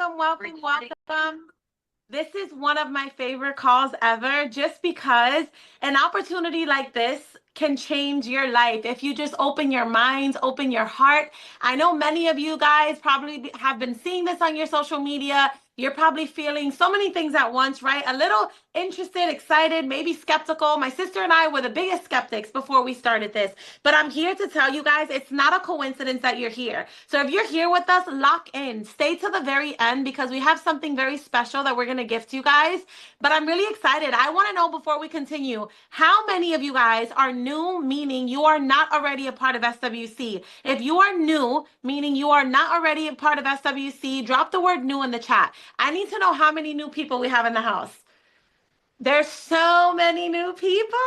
welcome. This is one of my favorite calls ever, just because an opportunity like this can change your life if you just open your minds, open your heart. I know many of you guys probably have been seeing this on your social media. You're probably feeling so many things at once, right? A little interested, excited, maybe skeptical. My sister and I were the biggest skeptics before we started this. But I'm here to tell you guys, it's not a coincidence that you're here. So if you're here with us, lock in. Stay to the very end because we have something very special that we're going to gift you guys. But I'm really excited. I want to know before we continue, how many of you guys are new, meaning you are not already a part of SWC? If you are new, meaning you are not already a part of SWC, drop the word new in the chat. I need to know how many new people we have in the house. There's so many new people.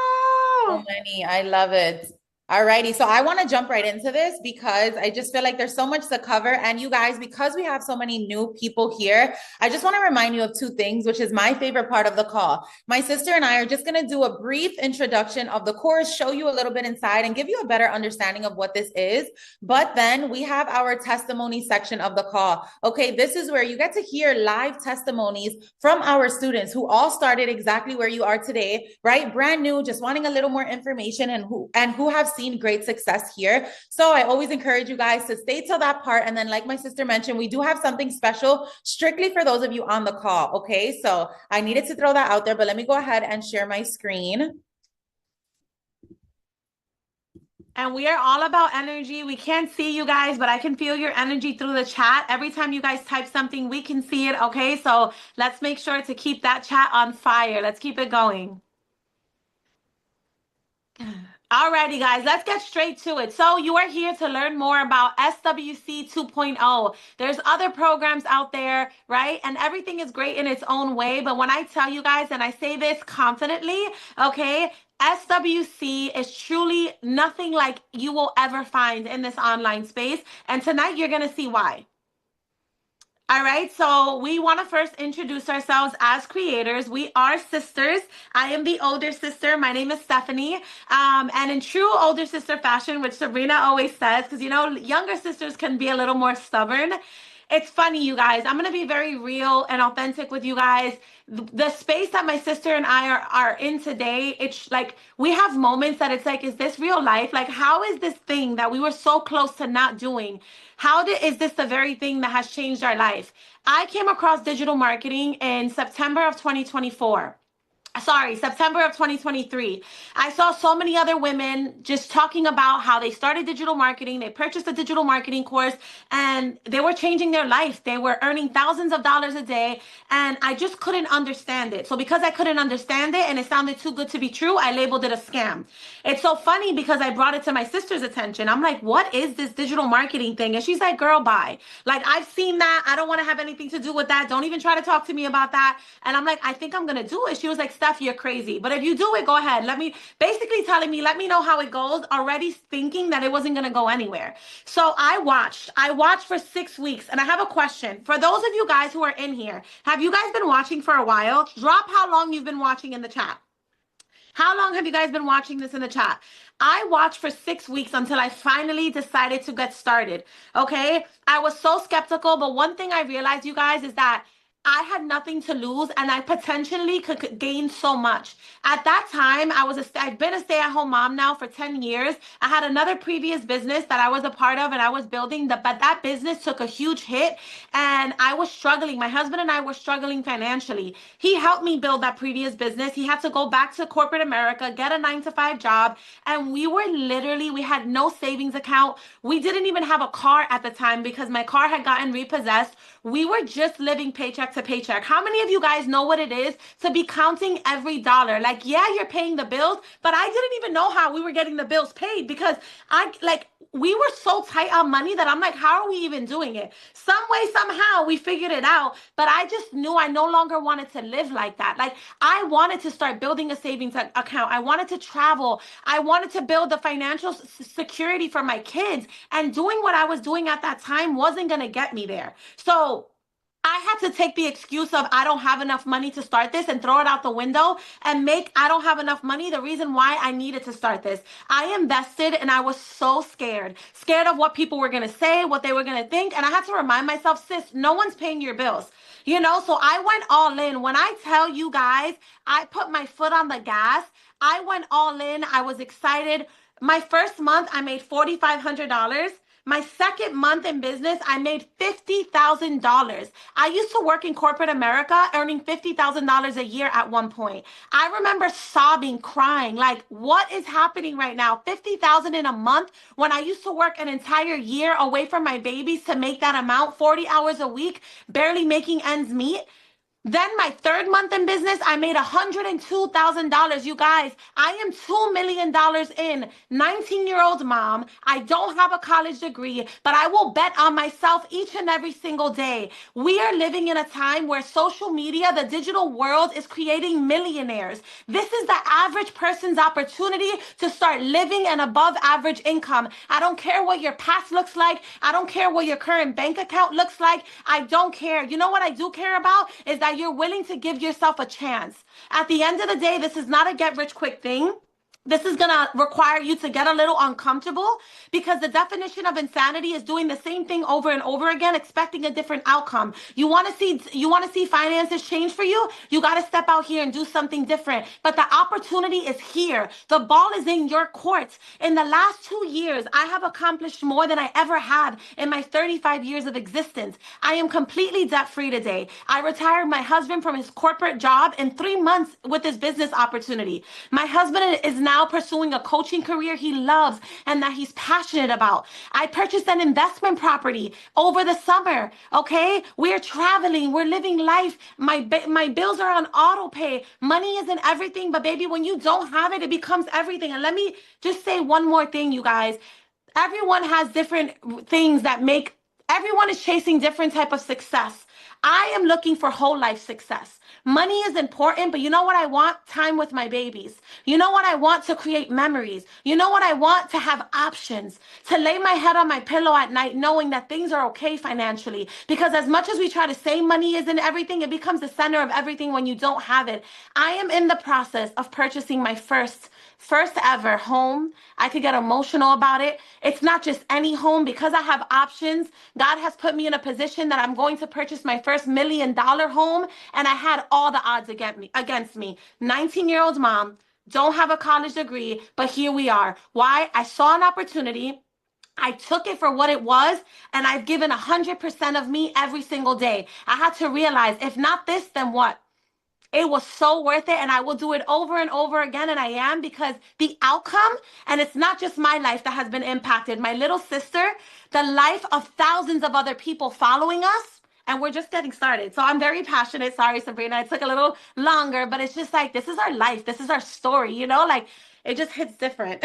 So many. I love it. All righty. So I want to jump right into this because I just feel like there's so much to cover. And you guys, because we have so many new people here, I just want to remind you of two things, which is my favorite part of the call. My sister and I are just going to do a brief introduction of the course, show you a little bit inside and give you a better understanding of what this is. But then we have our testimony section of the call. Okay, this is where you get to hear live testimonies from our students who all started exactly where you are today, right? Brand new, just wanting a little more information and who have seen great success here. So I always encourage you guys to stay till that part. And then, like my sister mentioned, we do have something special strictly for those of you on the call. Okay, so I needed to throw that out there, but let me go ahead and share my screen. And we are all about energy. We can't see you guys, but I can feel your energy through the chat. Every time you guys type something, we can see it. Okay, so let's make sure to keep that chat on fire. Let's keep it going. Alrighty, guys, let's get straight to it. So you are here to learn more about SWC 2.0. There's other programs out there, right? And everything is great in its own way. But when I tell you guys, and I say this confidently, okay, SWC is truly nothing like you will ever find in this online space. And tonight you're going to see why. All right, so we want to first introduce ourselves as creators. We are sisters. I am the older sister. My name is Stephanie. And in true older sister fashion, which Sabrina always says, because you know, younger sisters can be a little more stubborn. It's funny, you guys. I'm going to be very real and authentic with you guys. The space that my sister and I are in today, it's like we have moments that it's like, is this real life? Like, how is this thing that we were so close to not doing? Is this the very thing that has changed our life? I came across digital marketing in September of 2024. Sorry, September of 2023. I saw so many other women just talking about how they started digital marketing. They purchased a digital marketing course and they were changing their life. They were earning thousands of dollars a day. And I just couldn't understand it. So because I couldn't understand it and it sounded too good to be true, I labeled it a scam. It's so funny because I brought it to my sister's attention. I'm like, what is this digital marketing thing? And she's like, girl, bye. Like, I've seen that. I don't want to have anything to do with that. Don't even try to talk to me about that. And I'm like, I think I'm going to do it. She was like, Steph, you're crazy. But if you do it, go ahead. Basically telling me, let me know how it goes, already thinking that it wasn't going to go anywhere. So I watched for 6 weeks. And I have a question for those of you guys who are in here. Have you guys been watching for a while? Drop how long you've been watching in the chat. How long have you guys been watching this in the chat? I watched for 6 weeks until I finally decided to get started. Okay. I was so skeptical, but one thing I realized, you guys, is that I had nothing to lose and I potentially could gain so much. At that time, I'd been a stay-at-home mom now for 10 years. I had another previous business that I was a part of and I was building, but that business took a huge hit and I was struggling. My husband and I were struggling financially. He helped me build that previous business. He had to go back to corporate America, get a 9-to-5 job, and we had no savings account. We didn't even have a car at the time because my car had gotten repossessed. We were just living paycheck to paycheck. How many of you guys know what it is to be counting every dollar? Like, yeah, you're paying the bills, but I didn't even know how we were getting the bills paid because we were so tight on money that I'm like, how are we even doing it? Some way, somehow we figured it out, but I just knew I no longer wanted to live like that. Like, I wanted to start building a savings account. I wanted to travel. I wanted to build the financial security for my kids, and doing what I was doing at that time wasn't going to get me there. So I had to take the excuse of I don't have enough money to start this and throw it out the window and make I don't have enough money the reason why I needed to start this. I invested and I was so scared, scared of what people were going to say, what they were going to think. And I had to remind myself, sis, no one's paying your bills. You know, so I went all in. When I tell you guys, I put my foot on the gas. I went all in. I was excited. My first month, I made $4,500. My second month in business, I made $50,000. I used to work in corporate America, earning $50,000 a year at one point. I remember sobbing, crying, like, what is happening right now? 50,000 in a month when I used to work an entire year away from my babies to make that amount, 40 hours a week, barely making ends meet. Then my third month in business, I made $102,000. You guys, I am $2 million in, 19-year-old mom. I don't have a college degree, but I will bet on myself each and every single day. We are living in a time where social media, the digital world, is creating millionaires. This is the average person's opportunity to start living an above average income. I don't care what your past looks like. I don't care what your current bank account looks like. I don't care. You know what I do care about is that you're willing to give yourself a chance. At the end of the day, this is not a get rich quick thing. This is going to require you to get a little uncomfortable because the definition of insanity is doing the same thing over and over again, expecting a different outcome. You want to see finances change for you? You got to step out here and do something different. But the opportunity is here. The ball is in your court. In the last 2 years, I have accomplished more than I ever had in my 35 years of existence. I am completely debt free today. I retired my husband from his corporate job in 3 months with this business opportunity. My husband is now pursuing a coaching career he loves and that he's passionate about. I purchased an investment property over the summer. Okay, we're traveling, we're living life. My bills are on auto pay. Money isn't everything, but baby, when you don't have it, it becomes everything. And let me just say one more thing, you guys. Everyone has different things that make. Everyone is chasing different type of success. I am looking for whole life success. Money is important, but you know what I want? Time with my babies. You know what I want? To create memories. You know what I want? To have options. To lay my head on my pillow at night knowing that things are okay financially. Because as much as we try to say money isn't everything, it becomes the center of everything when you don't have it. I am in the process of purchasing my first ever home. I could get emotional about it. It's not just any home. Because I have options, God has put me in a position that I'm going to purchase my first $1 million home. And I had all the odds against me. 19-year-old mom, don't have a college degree, but here we are. Why? I saw an opportunity. I took it for what it was, and I've given 100% of me every single day. I had to realize, if not this, then what? It was so worth it, and I will do it over and over again, and I am, because the outcome, and it's not just my life that has been impacted, my little sister, the life of thousands of other people following us, and we're just getting started. So I'm very passionate. Sorry, Sabrina, it took a little longer, but it's just like, this is our life. This is our story, you know, like it just hits different.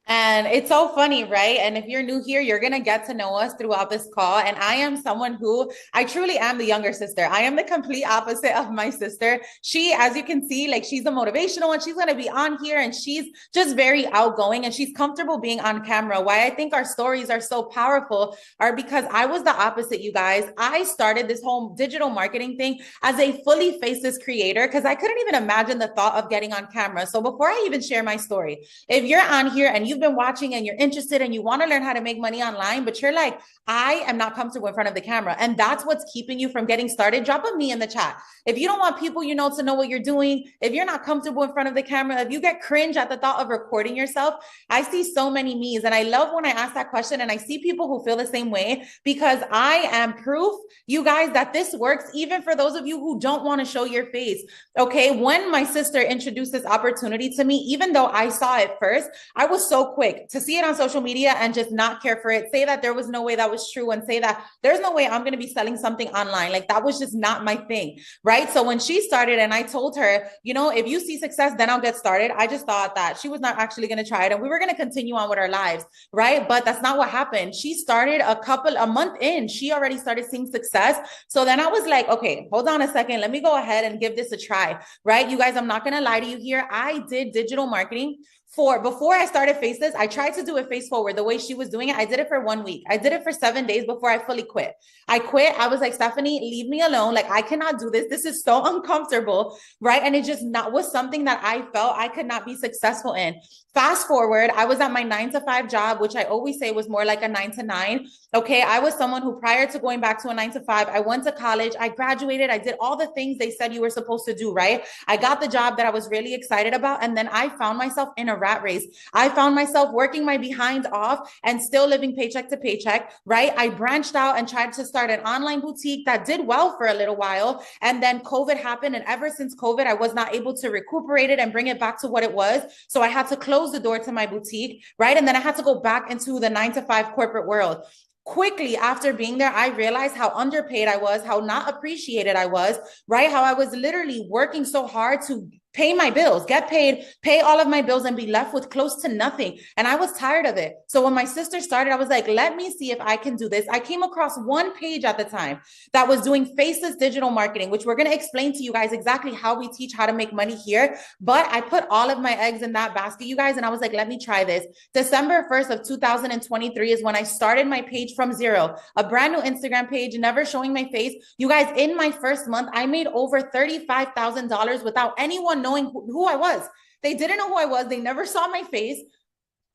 And it's so funny, right? And if you're new here, you're going to get to know us throughout this call. And I am someone who, I truly am the younger sister. I am the complete opposite of my sister. She, as you can see, like, she's a motivational one. She's going to be on here, and she's just very outgoing, and she's comfortable being on camera. Why I think our stories are so powerful are because I was the opposite, you guys. I started this whole digital marketing thing as a fully faceless creator because I couldn't even imagine the thought of getting on camera. So before I even share my story, if you're on here and you've been watching and you're interested and you want to learn how to make money online, but you're like, I am not comfortable in front of the camera, and that's what's keeping you from getting started, drop a me in the chat. If you don't want people you know to know what you're doing, if you're not comfortable in front of the camera, if you get cringe at the thought of recording yourself, I see so many me's. And I love when I ask that question and I see people who feel the same way, because I am proof, you guys, that this works even for those of you who don't want to show your face. Okay, when my sister introduced this opportunity to me, even though I saw it first, I was so quick to see it on social media and just not care for it, say that there was no way that was true, and say that there's no way I'm going to be selling something online. Like, that was just not my thing, right? So when she started and I told her, you know, if you see success, then I'll get started, I just thought that she was not actually going to try it and we were going to continue on with our lives, right? But that's not what happened. She started a month in, she already started seeing success. So then I was like, okay, hold on a second. Let me go ahead and give this a try, right? You guys, I'm not going to lie to you here. I did digital marketing for before I started Faceless, I tried to do it face forward the way she was doing it. I did it for 1 week. I did it for 7 days before I fully quit. I quit. I was like, Stephanie, leave me alone. Like, I cannot do this. This is so uncomfortable. Right. And it just not was something that I felt I could not be successful in. Fast forward, I was at my 9 to 5 job, which I always say was more like a 9 to 9. Okay. I was someone who, prior to going back to a 9 to 5, I went to college, I graduated, I did all the things they said you were supposed to do, right? I got the job that I was really excited about. And then I found myself in a rat race. I found myself working my behind off and still living paycheck to paycheck, right? I branched out and tried to start an online boutique that did well for a little while. And then COVID happened. And ever since COVID, I was not able to recuperate it and bring it back to what it was. So I had to close the door to my boutique, right? And then I had to go back into the 9 to 5 corporate world. Quickly after being there, I realized how underpaid I was, how not appreciated I was, right? How I was literally working so hard to pay my bills, get paid, pay all of my bills, and be left with close to nothing. And I was tired of it. So when my sister started, I was like, let me see if I can do this. I came across one page at the time that was doing Faceless digital marketing, which we're going to explain to you guys exactly how we teach how to make money here. But I put all of my eggs in that basket, you guys, and I was like, let me try this. December 1st of 2023 is when I started my page from zero, a brand new Instagram page, never showing my face. You guys, in my first month, I made over $35,000 without anyone knowing who I was. They didn't know who I was. They never saw my face.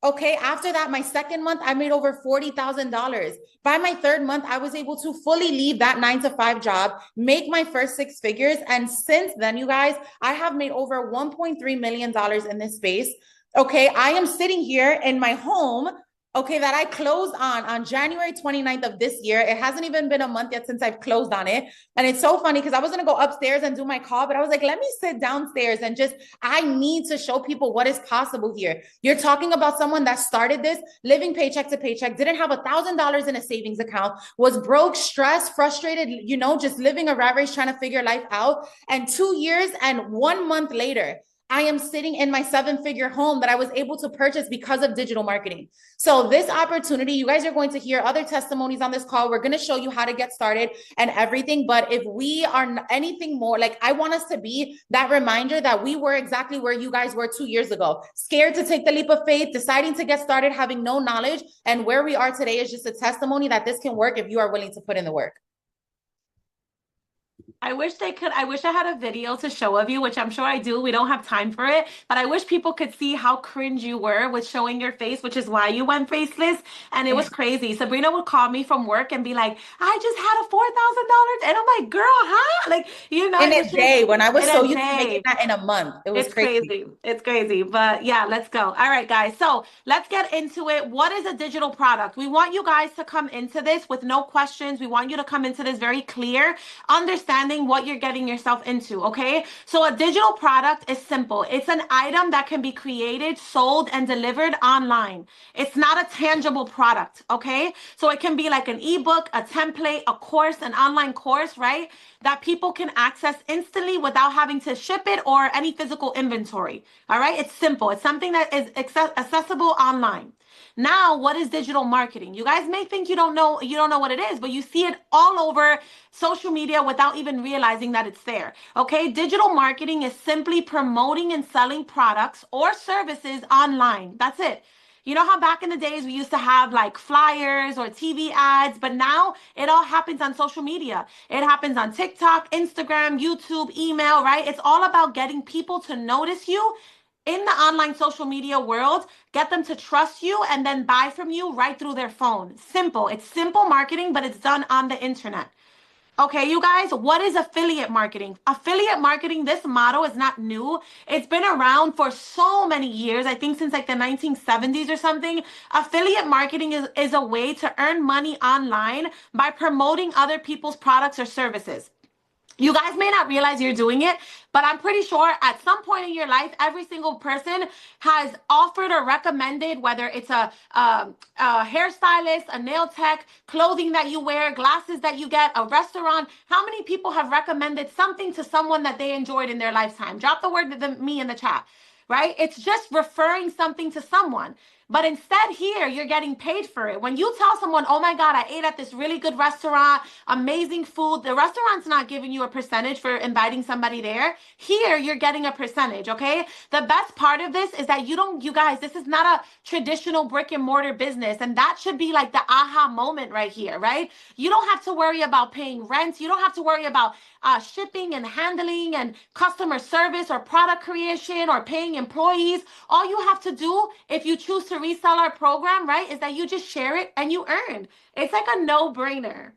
Okay. After that, my second month, I made over $40,000. By my third month, I was able to fully leave that 9 to 5 job, make my first 6 figures. And since then, you guys, I have made over $1.3 million in this space. Okay. I am sitting here in my home, okay, that I closed on January 29th of this year. It hasn't even been a month yet since I've closed on it. And it's so funny because I was going to go upstairs and do my call, but I was like, let me sit downstairs and just, I need to show people what is possible here. You're talking about someone that started this, living paycheck to paycheck, didn't have $1,000 in a savings account, was broke, stressed, frustrated, you know, just living a rat race, trying to figure life out. And 2 years and 1 month later, I am sitting in my 7-figure home that I was able to purchase because of digital marketing. So this opportunity, you guys are going to hear other testimonies on this call. We're going to show you how to get started and everything. But if we are anything more, like I want us to be that reminder that we were exactly where you guys were 2 years ago, scared to take the leap of faith, deciding to get started, having no knowledge. And where we are today is just a testimony that this can work if you are willing to put in the work. I wish they could. I wish I had a video to show of you, which I'm sure I do. We don't have time for it, but I wish people could see how cringe you were with showing your face, which is why you went faceless. And it was crazy. Sabrina would call me from work and be like, I just had a $4,000. And I'm like, girl, huh? Like, you know, In it a was just day, when I was in so a used to making day. that in a month, it was It's crazy. crazy. It's crazy. But yeah, let's go. All right, guys. So let's get into it. What is a digital product? We want you guys to come into this with no questions. We want you to come into this very clear, understanding what you're getting yourself into. Okay. So a digital product is simple. It's an item that can be created, sold, and delivered online. It's not a tangible product. Okay. So it can be like an ebook, a template, a course, an online course, right? That people can access instantly without having to ship it or any physical inventory. All right. It's simple. It's something that is accessible online. Now, what is digital marketing? You guys may think you don't know what it is, but you see it all over social media without even realizing that it's there. Okay? Digital marketing is simply promoting and selling products or services online. That's it. You know how back in the days we used to have like flyers or TV ads, but now it all happens on social media. It happens on TikTok, Instagram, YouTube, email, right? It's all about getting people to notice you in the online social media world, get them to trust you, and then buy from you right through their phone. Simple. It's simple marketing, but it's done on the internet. Okay, you guys, what is affiliate marketing? Affiliate marketing, this model is not new. It's been around for so many years. I think since like the 1970s or something. Affiliate marketing is a way to earn money online by promoting other people's products or services. You guys may not realize you're doing it, but I'm pretty sure at some point in your life, every single person has offered or recommended, whether it's a hairstylist, a nail tech, clothing that you wear, glasses that you get, a restaurant. How many people have recommended something to someone that they enjoyed in their lifetime? Drop the word to me in the chat, right? It's just referring something to someone. But instead, here, you're getting paid for it. When you tell someone, oh my God, I ate at this really good restaurant, amazing food, the restaurant's not giving you a percentage for inviting somebody there. Here, you're getting a percentage, okay? The best part of this is that you guys, this is not a traditional brick and mortar business. And that should be like the aha moment right here, right? You don't have to worry about paying rent. You don't have to worry about shipping and handling and customer service or product creation or paying employees. All you have to do if you choose to resell our program, right, is that you just share it and you earn. It's like a no-brainer.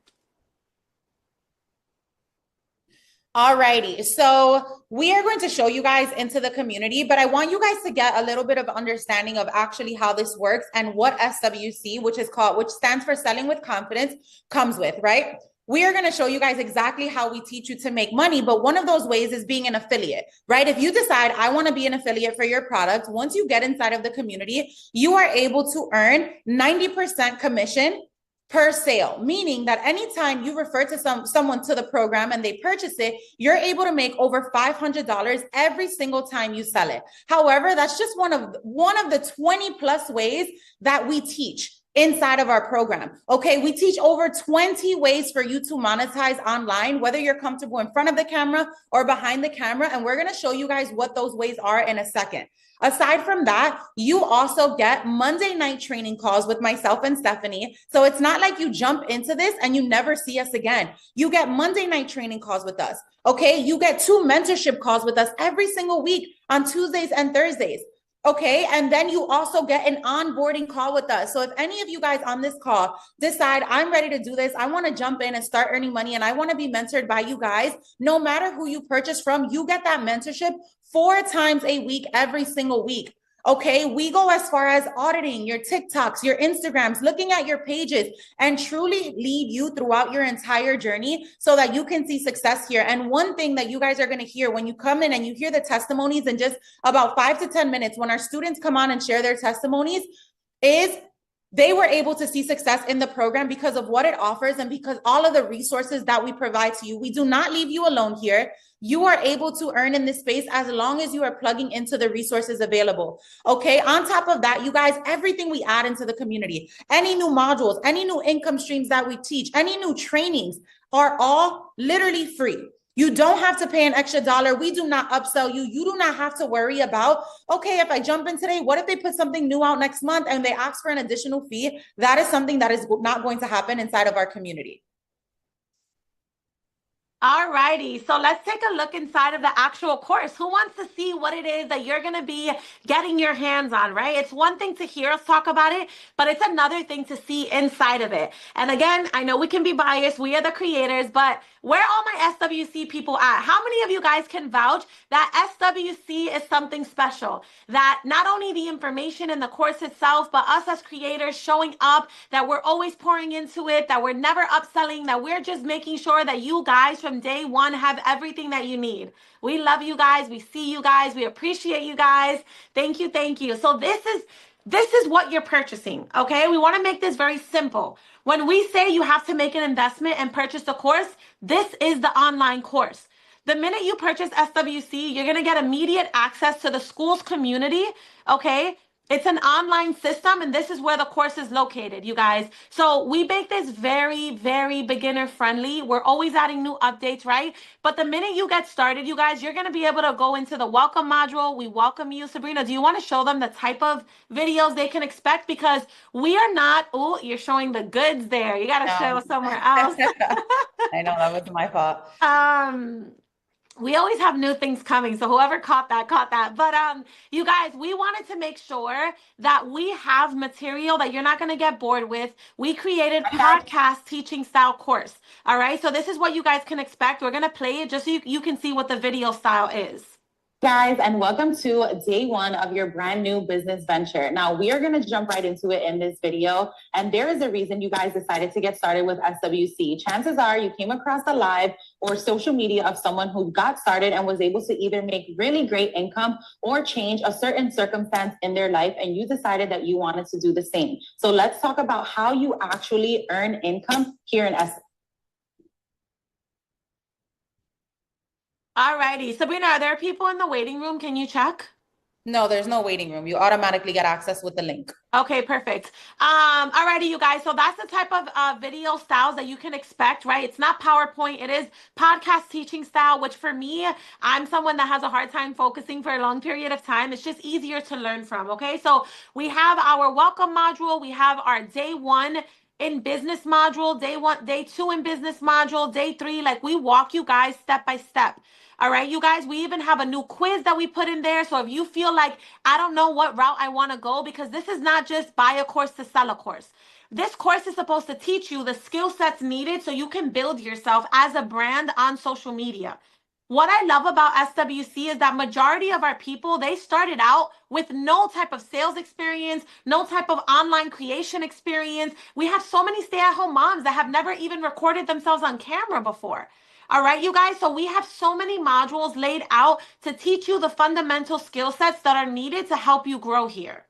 Alrighty, so we are going to show you guys into the community, but I want you guys to get a little bit of understanding of actually how this works and what SWC, which stands for Selling with Confidence, comes with, right? We are going to show you guys exactly how we teach you to make money, but one of those ways is being an affiliate, right? If you decide I want to be an affiliate for your product, once you get inside of the community, you are able to earn 90% commission per sale, meaning that anytime you refer to someone to the program and they purchase it, you're able to make over $500 every single time you sell it. However, that's just one of the 20 plus ways that we teach inside of our program. Okay, we teach over 20 ways for you to monetize online, whether you're comfortable in front of the camera or behind the camera, and we're going to show you guys what those ways are in a second. Aside from that, you also get Monday night training calls with myself and Stephanie. So it's not like you jump into this and you never see us again. You get Monday night training calls with us. Okay. You get 2 mentorship calls with us every single week on Tuesdays and Thursdays. Okay. And then you also get an onboarding call with us. So if any of you guys on this call decide I'm ready to do this, I want to jump in and start earning money and I want to be mentored by you guys, no matter who you purchase from, you get that mentorship 4 times a week, every single week. Okay, we go as far as auditing your TikToks, your Instagrams, looking at your pages, and truly lead you throughout your entire journey so that you can see success here. And one thing that you guys are going to hear when you come in and you hear the testimonies in just about 5 to 10 minutes, when our students come on and share their testimonies, is they were able to see success in the program because of what it offers and because all of the resources that we provide to you. We do not leave you alone here. You are able to earn in this space as long as you are plugging into the resources available. Okay. On top of that, you guys, everything we add into the community, any new modules, any new income streams that we teach, any new trainings are all literally free. You don't have to pay an extra dollar. We do not upsell you. You do not have to worry about, okay, if I jump in today, what if they put something new out next month and they ask for an additional fee? That is something that is not going to happen inside of our community. All righty, so let's take a look inside of the actual course. Who wants to see what it is that you're going to be getting your hands on, right? It's one thing to hear us talk about it, but it's another thing to see inside of it. And again, I know we can be biased. We are the creators, but where are all my SWC people at? How many of you guys can vouch that SWC is something special? That not only the information in the course itself, but us as creators showing up, that we're always pouring into it, that we're never upselling, that we're just making sure that you guys from day one have everything that you need. We love you guys. We see you guys. We appreciate you guys. Thank you. Thank you. So this is what you're purchasing, okay? We want to make this very simple. When we say you have to make an investment and purchase the course, this is the online course. The minute you purchase SWC, you're going to get immediate access to the school's community, okay? It's an online system, and this is where the course is located, you guys. So we make this very, very beginner friendly. We're always adding new updates, right? But the minute you get started, you guys, you're going to be able to go into the welcome module. We welcome you. Sabrina, do you want to show them the type of videos they can expect? Because we are not, oh, you're showing the goods there. You got to show somewhere else. I know that was my fault. We always have new things coming, so whoever caught that caught that. But you guys, we wanted to make sure that we have material that you're not going to get bored with. We created podcast teaching style course. All right, so this is what you guys can expect. We're going to play it just so you can see what the video style is. Guys, and welcome to day 1 of your brand new business venture. Now, we are going to jump right into it in this video, and there is a reason you guys decided to get started with SWC. Chances are you came across a live or social media of someone who got started and was able to either make really great income or change a certain circumstance in their life, and you decided that you wanted to do the same. So let's talk about how you actually earn income here in SWC. All righty. Sabrina, are there people in the waiting room? Can you check? No, there's no waiting room. You automatically get access with the link. Okay, perfect. Alrighty, you guys. So that's the type of video styles that you can expect, right? It's not PowerPoint. It is podcast teaching style, which for me, I'm someone that has a hard time focusing for a long period of time. It's just easier to learn from. Okay, so we have our welcome module. We have our day one in business module, day one, day two in business module, day three. Like we walk you guys step by step. All right, you guys, we even have a new quiz that we put in there. So if you feel like I don't know what route I want to go, because this is not just buy a course to sell a course. This course is supposed to teach you the skill sets needed so you can build yourself as a brand on social media. What I love about SWC is that majority of our people, they started out with no type of sales experience, no type of online creation experience. We have so many stay-at-home moms that have never even recorded themselves on camera before. All right, you guys. So we have so many modules laid out to teach you the fundamental skill sets that are needed to help you grow here.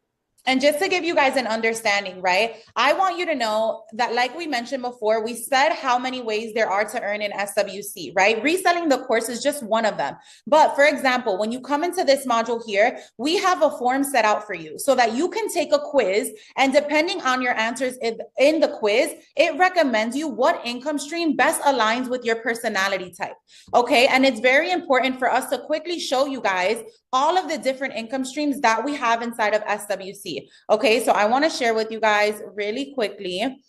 And just to give you guys an understanding, right? I want you to know that, like we mentioned before, we said how many ways there are to earn in SWC, right? Reselling the course is just one of them. But for example, when you come into this module here, we have a form set out for you so that you can take a quiz. And depending on your answers in the quiz, it recommends you what income stream best aligns with your personality type. Okay. And it's very important for us to quickly show you guys all of the different income streams that we have inside of SWC. Okay, so I want to share with you guys really quickly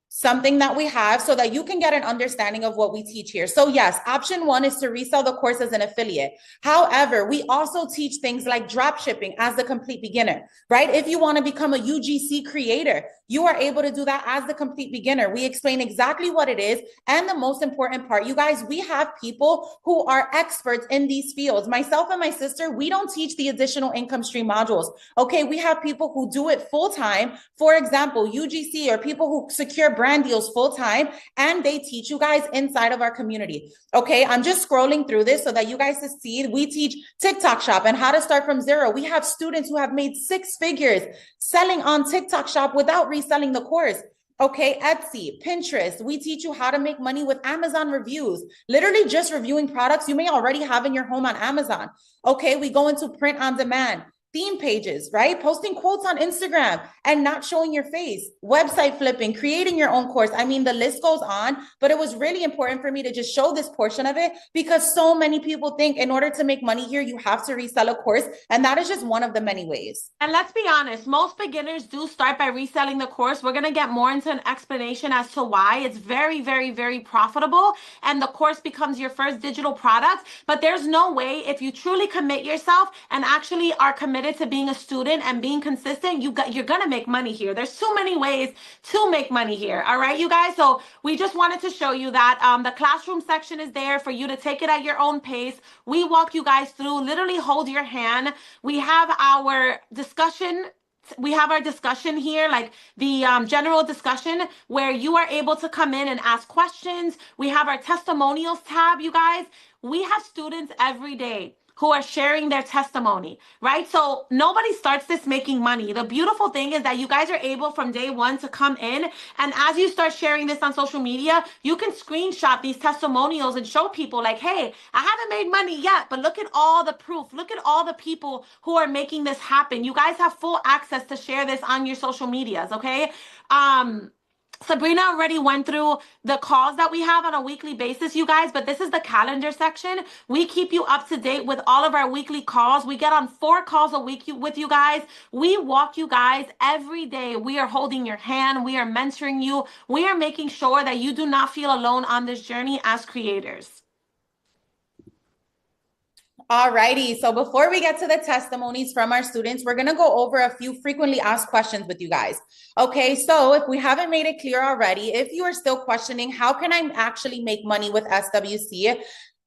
something that we have so that you can get an understanding of what we teach here. So yes, option one is to resell the course as an affiliate. However, we also teach things like drop shipping as the complete beginner, right? If you want to become a UGC creator, you are able to do that as the complete beginner. We explain exactly what it is. And the most important part, you guys, we have people who are experts in these fields. Myself and my sister, we don't teach the additional income stream modules. Okay, we have people who do it full time. For example, UGC, or people who secure brand deals full time, and they teach you guys inside of our community. Okay, I'm just scrolling through this so that you guys can see. We teach TikTok shop and how to start from zero. We have students who have made 6 figures selling on TikTok shop without reselling the course. Okay, Etsy, Pinterest. We teach you how to make money with Amazon reviews, literally just reviewing products you may already have in your home on Amazon. Okay, we go into print on demand, theme pages, right? Posting quotes on Instagram and not showing your face, website flipping, creating your own course. I mean, the list goes on, but it was really important for me to just show this portion of it because so many people think in order to make money here, you have to resell a course. And that is just one of the many ways. And let's be honest, most beginners do start by reselling the course. We're going to get more into an explanation as to why. It's very, very, very profitable. And the course becomes your first digital product. But there's no way, if you truly commit yourself and actually are committed to being a student and being consistent, you're going to make money here. There's too many ways to make money here. All right, you guys. So we just wanted to show you that the classroom section is there for you to take it at your own pace. We walk you guys through, literally hold your hand. We have our discussion. We have our discussion here, like the general discussion where you are able to come in and ask questions. We have our testimonials tab, you guys. We have students every day who are sharing their testimony, right? So nobody starts this making money. The beautiful thing is that you guys are able from day one to come in, and as you start sharing this on social media, you can screenshot these testimonials and show people like, hey, I haven't made money yet, but look at all the proof. Look at all the people who are making this happen. You guys have full access to share this on your social medias, okay? Sabrina already went through the calls that we have on a weekly basis, you guys, but this is the calendar section. We keep you up to date with all of our weekly calls. We get on 4 calls a week with you guys. We walk you guys every day. We are holding your hand. We are mentoring you. We are making sure that you do not feel alone on this journey as creators. Alrighty, so before we get to the testimonies from our students, we're going to go over a few frequently asked questions with you guys. Okay, so if we haven't made it clear already, if you are still questioning, how can I actually make money with SWC?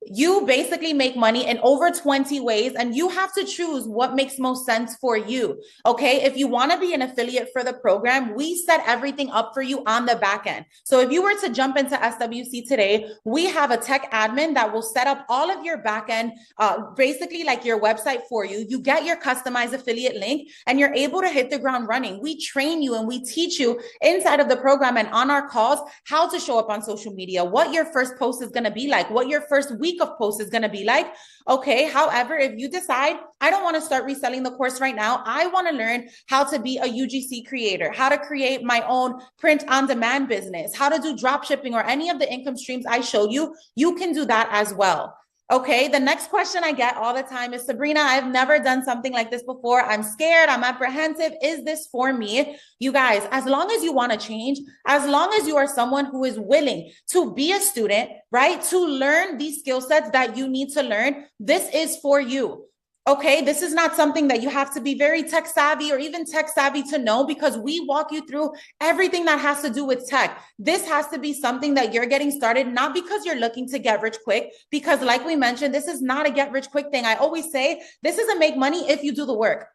You basically make money in over 20 ways, and you have to choose what makes most sense for you. Okay, if you want to be an affiliate for the program, we set everything up for you on the back end. So if you were to jump into SWC today, we have a tech admin that will set up all of your back end, basically like your website for you. You get your customized affiliate link and you're able to hit the ground running. We train you and we teach you inside of the program and on our calls how to show up on social media, what your first post is going to be like, what your first week week of posts is going to be like. Okay. However, if you decide, I don't want to start reselling the course right now, I want to learn how to be a UGC creator, how to create my own print on demand business, how to do drop shipping or any of the income streams I showed you, you can do that as well. Okay, the next question I get all the time is, Sabrina, I've never done something like this before. I'm scared, I'm apprehensive. Is this for me? You guys, as long as you want to change, as long as you are someone who is willing to be a student, right, to learn these skill sets that you need to learn, this is for you. Okay, this is not something that you have to be very tech savvy or even tech savvy to know, because we walk you through everything that has to do with tech. This has to be something that you're getting started, not because you're looking to get rich quick, because like we mentioned, this is not a get rich quick thing. I always say this is a make money if you do the work.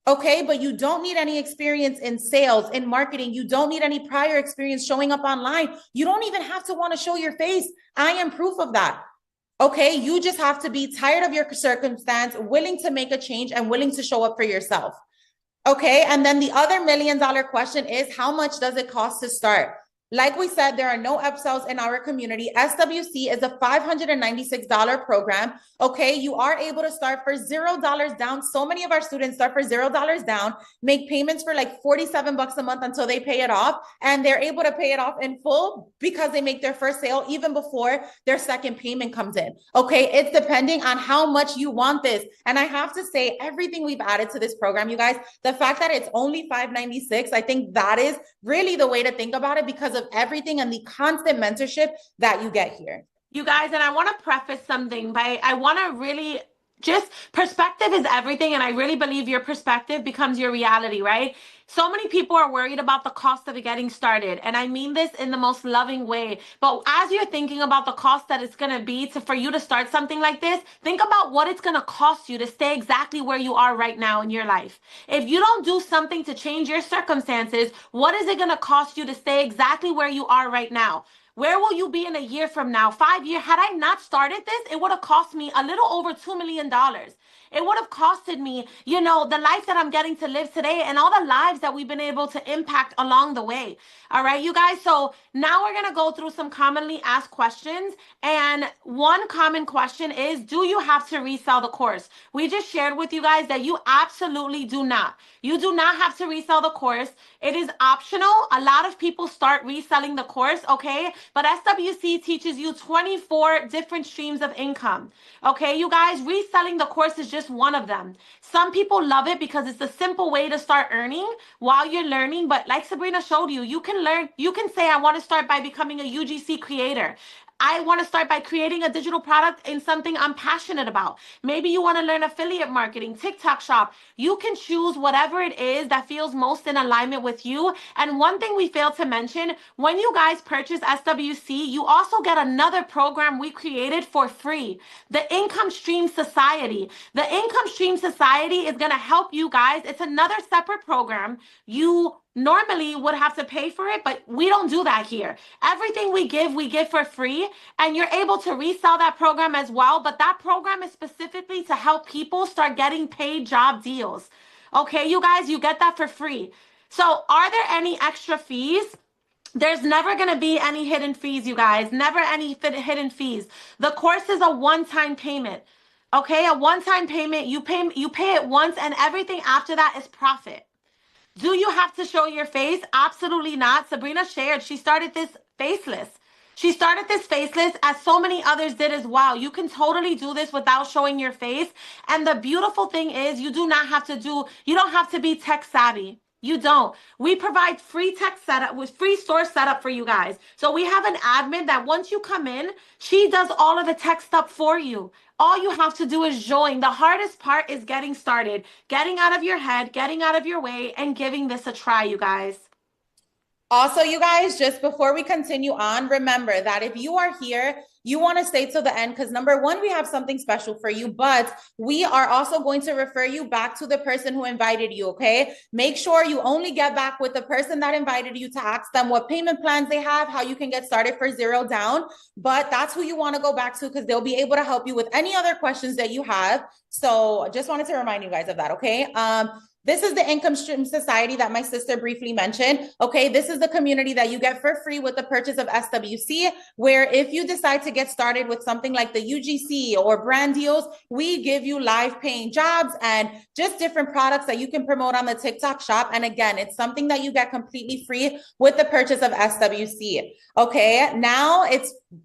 Okay, but you don't need any experience in sales, in marketing. You don't need any prior experience showing up online. You don't even have to want to show your face. I am proof of that. Okay, you just have to be tired of your circumstance, willing to make a change and willing to show up for yourself. Okay, and then the other $1 million question is, how much does it cost to start? Like we said, there are no upsells in our community. SWC is a $596 program. Okay, you are able to start for $0 down. So many of our students start for $0 down, make payments for like 47 bucks a month until they pay it off. And they're able to pay it off in full because they make their first sale even before their second payment comes in. Okay, it's depending on how much you want this. And I have to say, everything we've added to this program, you guys, the fact that it's only $596, I think that is really the way to think about it, because of everything and the constant mentorship that you get here. You guys, and I want to preface something by, I want to really just, perspective is everything. And I really believe your perspective becomes your reality, right? So many people are worried about the cost of getting started. And I mean this in the most loving way. But as you're thinking about the cost that it's going to be for you to start something like this, think about what it's going to cost you to stay exactly where you are right now in your life. If you don't do something to change your circumstances, what is it going to cost you to stay exactly where you are right now? Where will you be in a year from now, 5 years? Had I not started this, it would have cost me a little over $2 million. It would have costed me, you know, the life that I'm getting to live today and all the lives that we've been able to impact along the way. All right, you guys. So now we're going to go through some commonly asked questions. And one common question is, do you have to resell the course? We just shared with you guys that you absolutely do not. You do not have to resell the course. It is optional. A lot of people start reselling the course, okay? But SWC teaches you 24 different streams of income. Okay, you guys, reselling the course is just one of them. Some people love it because it's a simple way to start earning while you're learning. But like Sabrina showed you, you can learn, you can say, I want to start by becoming a UGC creator. I want to start by creating a digital product in something I'm passionate about. Maybe you want to learn affiliate marketing, TikTok shop. You can choose whatever it is that feels most in alignment with you. And one thing we failed to mention, when you guys purchase SWC, you also get another program we created for free, the Income Stream Society. The Income Stream Society is going to help you guys. It's another separate program. You normally would have to pay for it, but we don't do that here. Everything we give for free, and you're able to resell that program as well. But that program is specifically to help people start getting paid job deals. Okay, you guys, you get that for free. So are there any extra fees? There's never going to be any hidden fees, you guys. Never any hidden fees. The course is a one-time payment. Okay, a one-time payment. You pay it once, and everything after that is profit. Do you have to show your face? Absolutely not. Sabrina shared, she started this faceless. She started this faceless, as so many others did as well. You can totally do this without showing your face. And the beautiful thing is, you don't have to be tech savvy. You don't. We provide free tech setup with free store setup for you guys. So we have an admin that once you come in, she does all of the tech stuff for you. All you have to do is join. The hardest part is getting started, getting out of your head, getting out of your way, and giving this a try, you guys. Also, you guys, just before we continue on, remember that if you are here, you want to stay till the end, because number one, we have something special for you, but we are also going to refer you back to the person who invited you, okay? Make sure you only get back with the person that invited you to ask them what payment plans they have, how you can get started for $0 down, but that's who you want to go back to, because they'll be able to help you with any other questions that you have. So just wanted to remind you guys of that, okay? This is the income stream society that my sister briefly mentioned. Okay, this is the community that you get for free with the purchase of SWC, where if you decide to get started with something like the UGC or brand deals, we give you live paying jobs and just different products that you can promote on the TikTok shop. And again, it's something that you get completely free with the purchase of SWC. Okay, now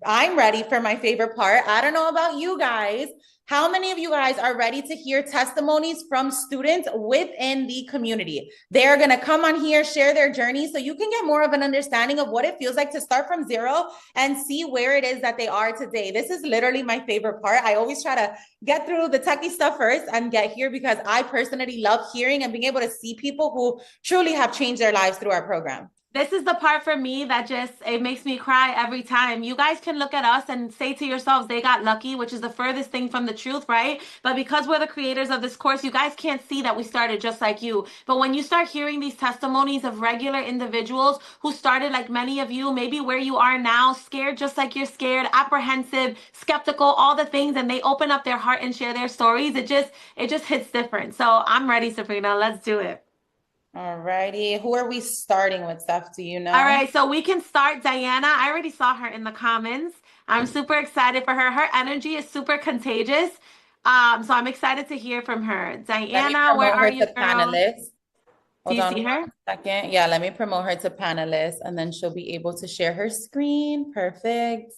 I'm ready for my favorite part. I don't know about you guys. How many of you guys are ready to hear testimonies from students within the community? They're going to come on here, share their journey so you can get more of an understanding of what it feels like to start from zero and see where it is that they are today. This is literally my favorite part. I always try to get through the techie stuff first and get here because I personally love hearing and being able to see people who truly have changed their lives through our program. This is the part for me that it makes me cry every time. You guys can look at us and say to yourselves, they got lucky, which is the furthest thing from the truth, right? But because we're the creators of this course, you guys can't see that we started just like you. But when you start hearing these testimonies of regular individuals who started like many of you, maybe where you are now, scared just like you're scared, apprehensive, skeptical, all the things, and they open up their heart and share their stories, it just hits different. So I'm ready, Sabrina. Let's do it. All righty. Who are we starting with, Steph? Do you know? All right, so we can start Diana. I already saw her in the comments. I'm super excited for her. Her energy is super contagious. So I'm excited to hear from her. Diana, where are you, girl? Panelist. Do you see her? Second. Yeah, let me promote her to panelist and then she'll be able to share her screen. Perfect.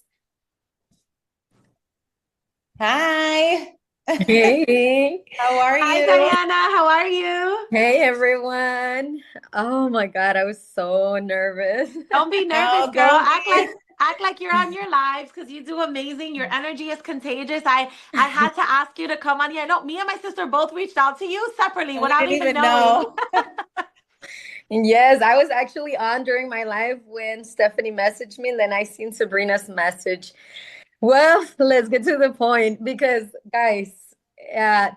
Hi. Hey. How are you? Hi, Diana. How are you? Hey, everyone. Oh my God, I was so nervous. Don't be nervous, girl. Act like you're on your lives because you do amazing. Your energy is contagious. I had to ask you to come on here. No, me and my sister both reached out to you separately without even knowing. Yes, I was actually on during my live when Stephanie messaged me, and then I seen Sabrina's message. Well, let's get to the point because, guys,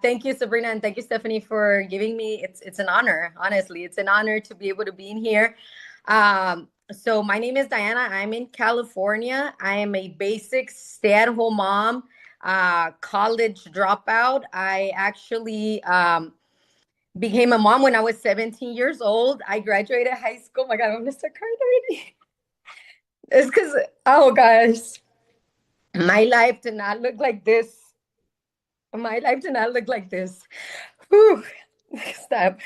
thank you, Sabrina, and thank you, Stephanie, for giving me. It's an honor, honestly. It's an honor to be able to be in here. So my name is Diana. I'm in California. I am a basic stay-at-home mom, college dropout. I actually became a mom when I was 17 years old. I graduated high school. Oh my God, I'm gonna start crying already. It's because, oh gosh. My life did not look like this. My life did not look like this. Whew. Stop.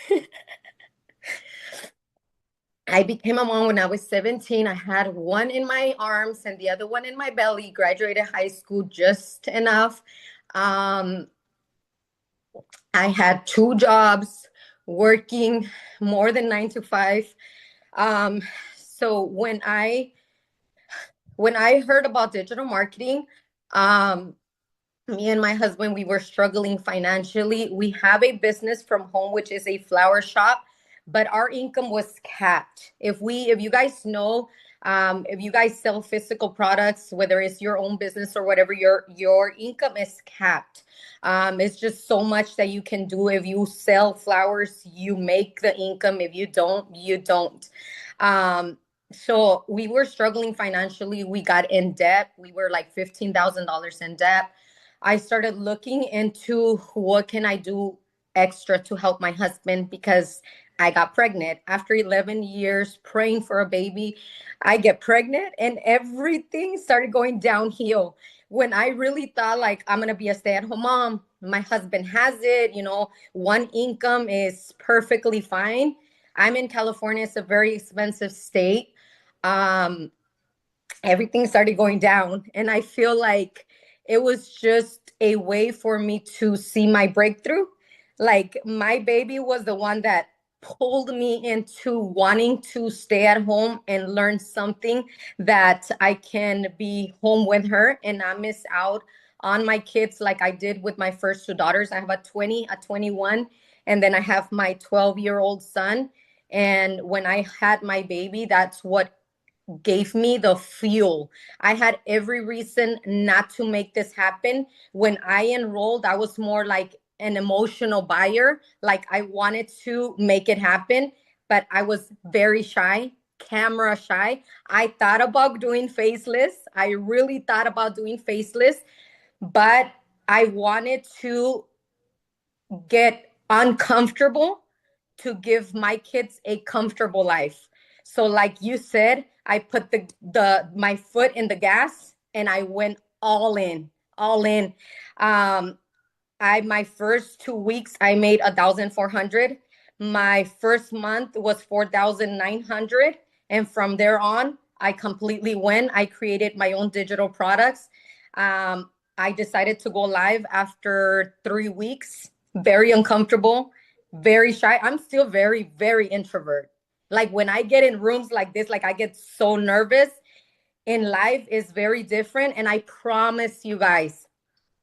I became a mom when I was 17. I had one in my arms and the other one in my belly. Graduated high school just enough. I had 2 jobs, working more than 9 to 5. So when I heard about digital marketing, me and my husband, we were struggling financially. We have a business from home, which is a flower shop, but our income was capped. If you guys know, if you guys sell physical products, whether it's your own business or whatever, your income is capped. It's just so much that you can do. If you sell flowers, you make the income. If you don't, you don't. So we were struggling financially. We got in debt. We were like $15,000 in debt. I started looking into what can I do extra to help my husband because I got pregnant. After 11 years praying for a baby, I get pregnant and everything started going downhill. When I really thought like I'm going to be a stay-at-home mom, my husband has it, one income is perfectly fine. I'm in California. It's a very expensive state. Everything started going down and I feel like it was just a way for me to see my breakthrough. Like my baby was the one that pulled me into wanting to stay at home and learn something that I can be home with her and not miss out on my kids like I did with my first 2 daughters. I have a 20, a 21, and then I have my 12-year-old son. And when I had my baby, that's what gave me the fuel. I had every reason not to make this happen. When I enrolled, I was more like an emotional buyer. Like I wanted to make it happen, but I was very shy, camera shy. I thought about doing faceless. I really thought about doing faceless, but I wanted to get uncomfortable to give my kids a comfortable life. So like you said, I put my foot in the gas and I went all in, all in. My first 2 weeks I made 1,400. My first month was 4,900, and from there on I completely went. I created my own digital products. I decided to go live after 3 weeks. Very uncomfortable, very shy. I'm still very, very introvert. Like when I get in rooms like this, like I get so nervous. In life is very different, and I promise you guys,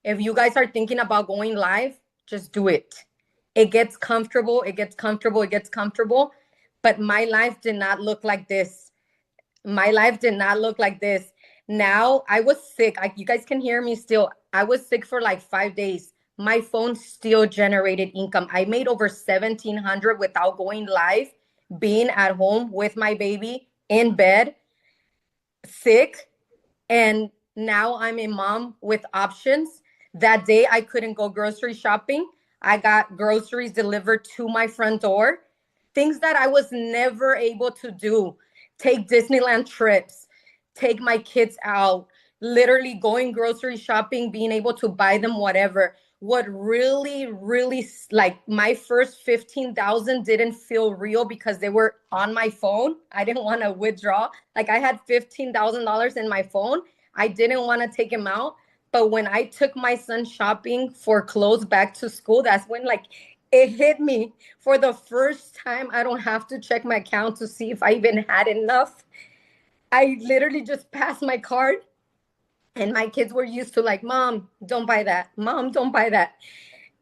if you guys are thinking about going live, just do it. It gets comfortable, it gets comfortable, it gets comfortable. But my life did not look like this. My life did not look like this. Now I was sick. You guys can hear me still. I was sick for like 5 days. My phone still generated income. I made over 1,700 without going live, being at home with my baby in bed, sick. And now I'm a mom with options. That day I couldn't go grocery shopping. I got groceries delivered to my front door. Things that I was never able to do. Take Disneyland trips, take my kids out, literally going grocery shopping, being able to buy them whatever. What really, really, like my first 15,000 didn't feel real because they were on my phone. I didn't want to withdraw. Like I had $15,000 in my phone. I didn't want to take him out. But when I took my son shopping for clothes back to school, that's when like it hit me for the first time. I don't have to check my account to see if I even had enough. I literally just passed my card, and my kids were used to like, Mom, don't buy that. Mom, don't buy that.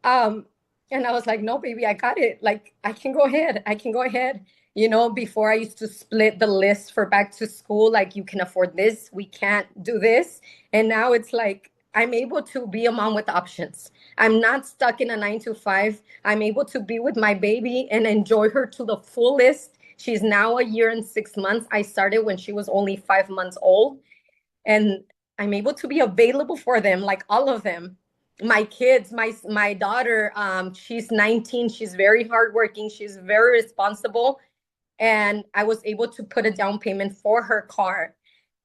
Um, and I was like, no, baby, I got it. Like, I can go ahead. I can go ahead. You know, before I used to split the list for back to school, like, you can afford this, we can't do this. And now it's like, I'm able to be a mom with options. I'm not stuck in a 9 to 5. I'm able to be with my baby and enjoy her to the fullest. She's now a year and 6 months. I started when she was only 5 months old. And I'm able to be available for them, like all of them. My kids, my daughter, she's 19. She's very hardworking. She's very responsible. And I was able to put a down payment for her car.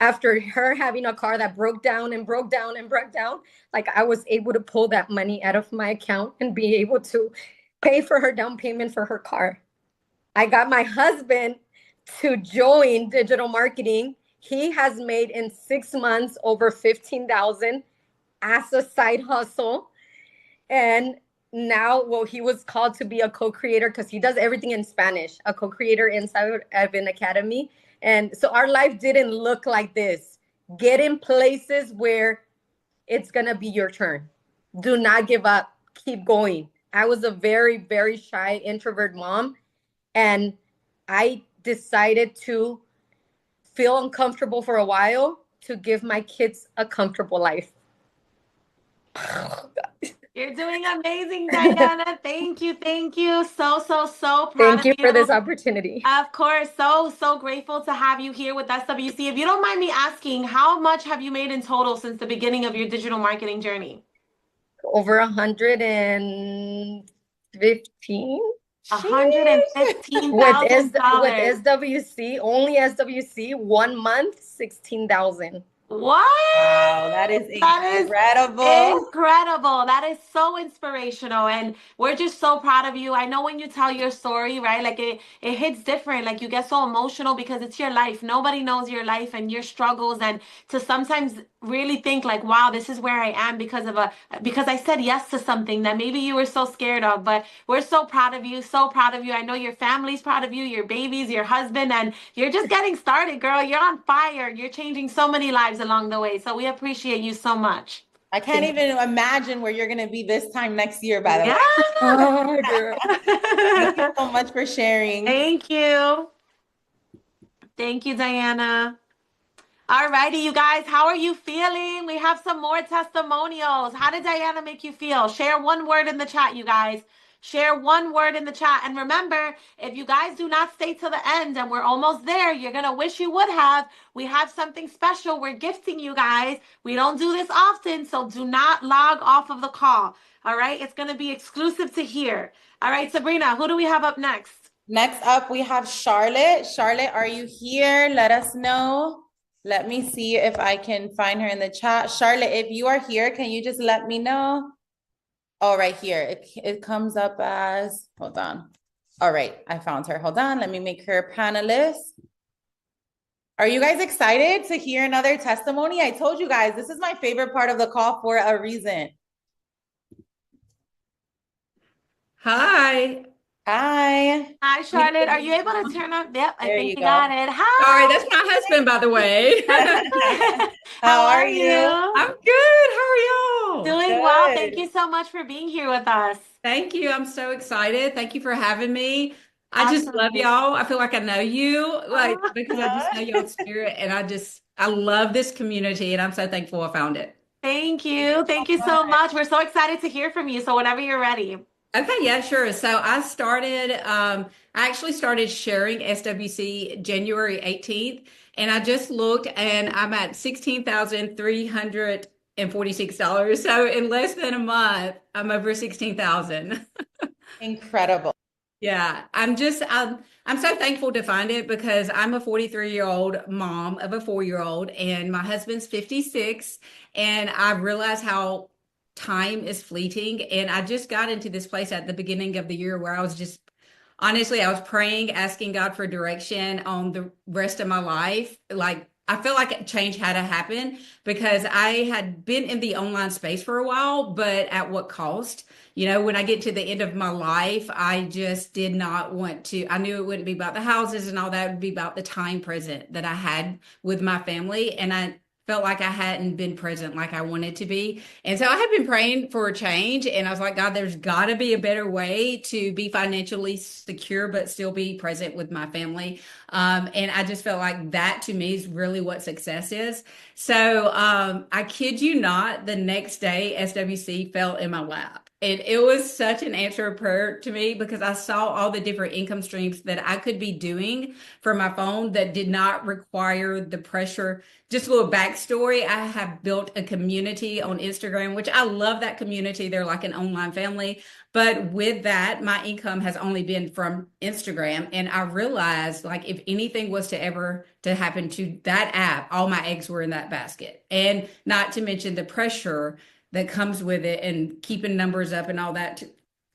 After her having a car that broke down and broke down and broke down, like I was able to pull that money out of my account and be able to pay for her down payment for her car. I got my husband to join digital marketing. He has made in 6 months over 15,000 as a side hustle. And now, well, he was called to be a co-creator because he does everything in Spanish, a co-creator inside of an academy. And so our life didn't look like this. Get in places where it's going to be your turn. Do not give up. Keep going. I was a very, very shy introvert mom. And I decided to feel uncomfortable for a while to give my kids a comfortable life. You're doing amazing, Diana. Thank you. Thank you. So, so, so proud Thank of you you. for this opportunity. Of course. So, so grateful to have you here with SWC. If you don't mind me asking, how much have you made in total since the beginning of your digital marketing journey? Over 115. $115,000. SWC, only SWC, 1 month, 16,000. What? Wow, that is incredible. Incredible. That is so inspirational. And we're just so proud of you. I know when you tell your story, right? Like it hits different. Like you get so emotional because it's your life. Nobody knows your life and your struggles. And to sometimes really think like, wow, this is where I am because I said yes to something that maybe you were so scared of. But we're so proud of you, so proud of you. I know your family's proud of you, your babies, your husband, and you're just getting started, girl. You're on fire. You're changing so many lives along the way. So we appreciate you so much. I can't even imagine where you're going to be this time next year, by the way. Oh, girl. Thank you so much for sharing. Thank you. Thank you, Diana. All righty, you guys, how are you feeling? We have some more testimonials. How did Diana make you feel? Share one word in the chat, you guys. Share one word in the chat. And remember, if you guys do not stay till the end, and we're almost there, you're going to wish you would have. We have something special. We're gifting you guys. We don't do this often, so do not log off of the call. All right? It's going to be exclusive to here. All right, Sabrina, who do we have up next? Next up, we have Charlotte. Charlotte, are you here? Let us know. Let me see if I can find her in the chat. Charlotte, if you are here, can you just let me know? Oh, right here. It comes up as, hold on. All right, I found her. Hold on, let me make her a panelist. Are you guys excited to hear another testimony? I told you guys, this is my favorite part of the call for a reason. Hi. Hi. Hi, Charlotte. Are you able to turn up? Yep, I There think you you got go. it. Sorry, Hi. that's my husband, by the way. That's okay. How How are are you? you? I'm good. How are y'all? Doing well. Thank Good. you so much for being here with us. Thank you. I'm so excited. Thank you for having me. I just love Absolutely. y'all. I feel like I know you, like, Oh, because I just know y'all's spirit, and I love this community, and I'm so thankful I found it. thank Thank you you. so Thank you so much. much. We're so excited to hear from you. So whenever you're ready. Okay, yeah, sure. So I actually started sharing SWC January 18th, and I just looked and I'm at $16,346. So in less than a month, I'm over 16,000. Incredible. Yeah, I'm so thankful to find it because I'm a 43-year-old mom of a 4-year-old and my husband's 56, and I realize how time is fleeting, and I just got into this place at the beginning of the year where I was just honestly, I was praying, asking God for direction on the rest of my life. Like, I feel like a change had to happen because I had been in the online space for a while, but at what cost? You know, when I get to the end of my life, I just did not want to. I knew it wouldn't be about the houses and all that. It would be about the time present that I had with my family. And I felt like I hadn't been present like I wanted to be. And so I had been praying for a change, and I was like, God, there's got to be a better way to be financially secure, but still be present with my family. And I just felt like that to me is really what success is. So I kid you not, the next day, SWC fell in my lap. And it was such an answer of prayer to me because I saw all the different income streams that I could be doing for my phone that did not require the pressure. Just a little backstory. I have built a community on Instagram, which I love that community. They're like an online family. But with that, my income has only been from Instagram. And I realized like if anything was to ever to happen to that app, all my eggs were in that basket. And not to mention the pressure that comes with it and keeping numbers up and all that.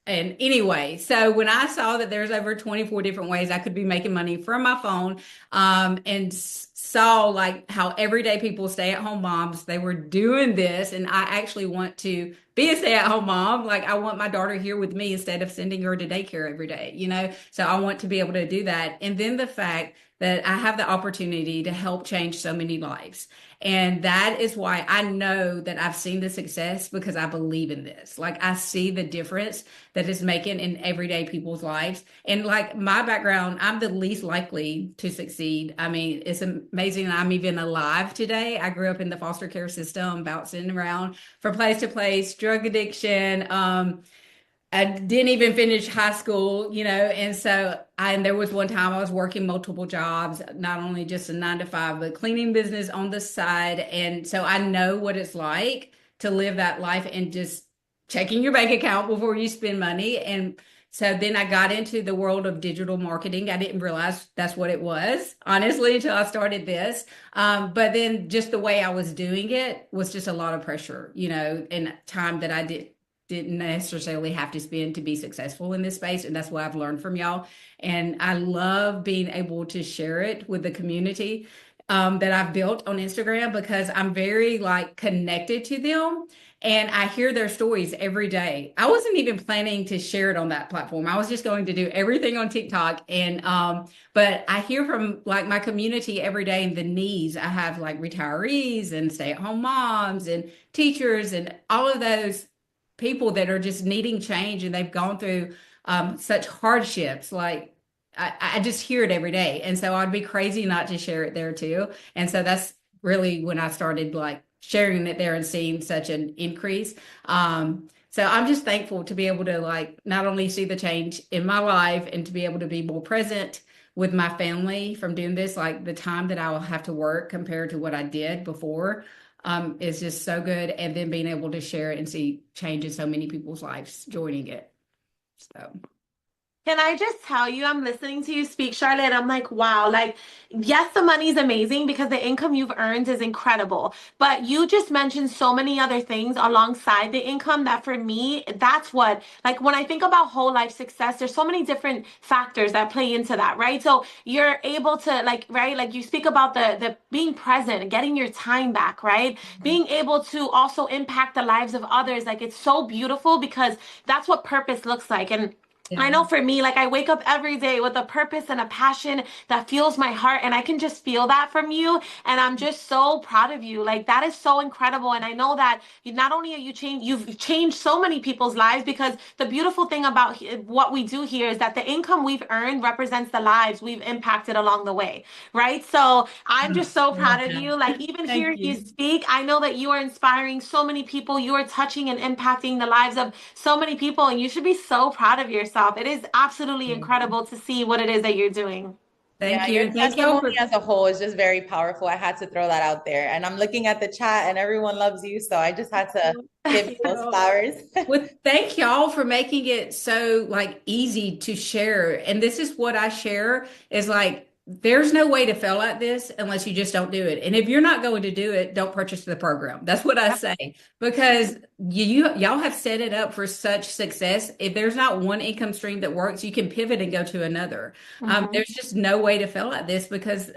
And anyway, so when I saw that there's over 24 different ways I could be making money from my phone, and saw like how everyday people, stay-at-home moms, they were doing this, and I actually want to be a stay-at-home mom. Like I want my daughter here with me instead of sending her to daycare every day, you know? So I want to be able to do that. And then the fact that I have the opportunity to help change so many lives. And that is why I know that I've seen the success because I believe in this. Like I see the difference that it's making in everyday people's lives. And like my background, I'm the least likely to succeed. I mean, it's amazing that I'm even alive today. I grew up in the foster care system, bouncing around from place to place, drug addiction, I didn't even finish high school, you know, and there was one time I was working multiple jobs, not only just a 9 to 5, but cleaning business on the side. And so I know what it's like to live that life and just checking your bank account before you spend money. And so then I got into the world of digital marketing. I didn't realize that's what it was, honestly, until I started this. But then just the way I was doing it was just a lot of pressure, you know, and time that I didn't necessarily have to spend to be successful in this space. And that's what I've learned from y'all. And I love being able to share it with the community that I've built on Instagram because I'm very like connected to them. And I hear their stories every day. I wasn't even planning to share it on that platform. I was just going to do everything on TikTok. And but I hear from like my community every day and the needs. I have like retirees and stay-at-home moms and teachers and all of those people that are just needing change and they've gone through such hardships. Like I just hear it every day. And so I'd be crazy not to share it there too. And so that's really when I started like sharing it there and seeing such an increase. So I'm just thankful to be able to like not only see the change in my life and to be able to be more present with my family from doing this, like the time that I will have to work compared to what I did before is just so good. And then being able to share it and see change in so many people's lives joining it. So Can I just tell you, I'm listening to you speak, Charlotte. I'm like, wow, like, yes, the money's amazing because the income you've earned is incredible. But you just mentioned so many other things alongside the income that for me, that's what, like, when I think about whole life success, there's so many different factors that play into that, right? So you're able to, like, right, like you speak about the being present and getting your time back, right? Being able to also impact the lives of others. Like, it's so beautiful because that's what purpose looks like. And I Yeah. know for me, like I wake up every day with a purpose and a passion that fuels my heart, and I can just feel that from you. And I'm just so proud of you. Like that is so incredible. And I know that you, not only are you changed, you've changed so many people's lives because the beautiful thing about what we do here is that the income we've earned represents the lives we've impacted along the way, right? So I'm Oh, just so I love proud of that. you. Like even Thank hearing you you. speak, I know that you are inspiring so many people. You are touching and impacting the lives of so many people, and you should be so proud of yourself. It is absolutely incredible to see what it is that you're doing. Yeah, Thank you. your And thank y'all testimony for as a whole is just very powerful. I had to throw that out there. And I'm looking at the chat and everyone loves you. So I just had to give you those flowers. well, thank y'all for making it so like easy to share. And this is what I share is like there's no way to fail at this unless you just don't do it. And if you're not going to do it, don't purchase the program. That's what I say because y'all have set it up for such success. If there's not one income stream that works, you can pivot and go to another. Mhm. There's just no way to fail at this because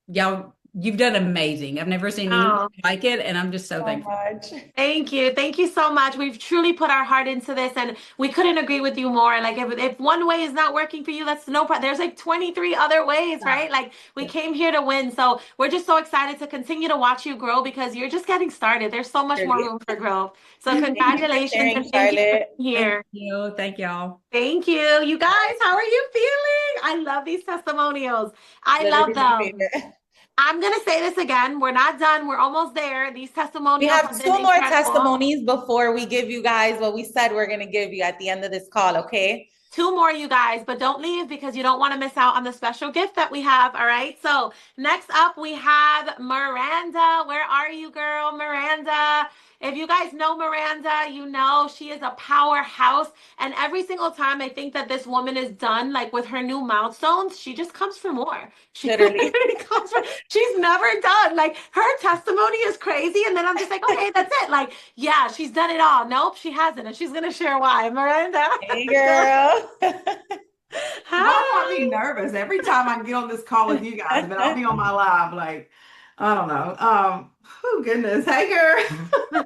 y'all, you've done amazing. I've never seen anything Oh, like it, and I'm just so So thankful. much. thank you. Thank you so much. We've truly put our heart into this and we couldn't agree with you more. Like if one way is not working for you, that's no problem. There's like 23 other ways, right? Like we came here to win. So we're just so excited to continue to watch you grow because you're just getting started. There's so much more Really. room for growth. So Thank you for congratulations sharing, and thank you for Charlotte. being Thank here. you. Thank y'all. Thank you. You guys, how are you feeling? I love these testimonials. I love Literally my them. favorite. I'm going to say this again. We're not done. We're almost there. These We testimonials have have been two more incredible. testimonies before we give you guys what we said we're going to give you at the end of this call, okay? Two more, you guys, but don't leave because you don't want to miss out on the special gift that we have. All right. So, next up, we have Miranda. Where are you, girl? Miranda. If you guys know Miranda, you know she is a powerhouse. And every single time I think that this woman is done, like with her new milestones, she just comes for more. She Literally. literally comes for, she's never done. Like her testimony is crazy. And then I'm just like, okay, that's it. Like, yeah, she's done it all. Nope, she hasn't. And she's going to share why. Miranda. Hey, Go girl. Y'all got me Hi. nervous every time I get on this call with you guys, but I'll be on my live like I don't know. Oh goodness. Hey girl.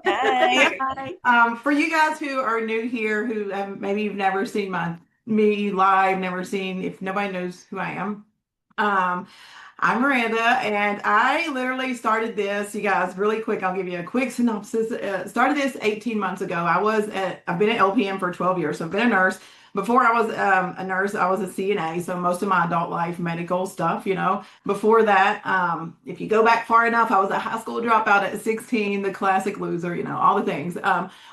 Hi. Hi. For you guys who are new here, who maybe you've never seen me live, never seen if nobody knows who I am. Um, I'm Miranda, and I literally started this. You guys, really quick, I'll give you a quick synopsis. Started this 18 months ago. I've been at LPM for 12 years, so I've been a nurse. Before I was a nurse, I was a CNA, so most of my adult life, medical stuff, you know. Before that, if you go back far enough, I was a high school dropout at 16, the classic loser, you know, all the things.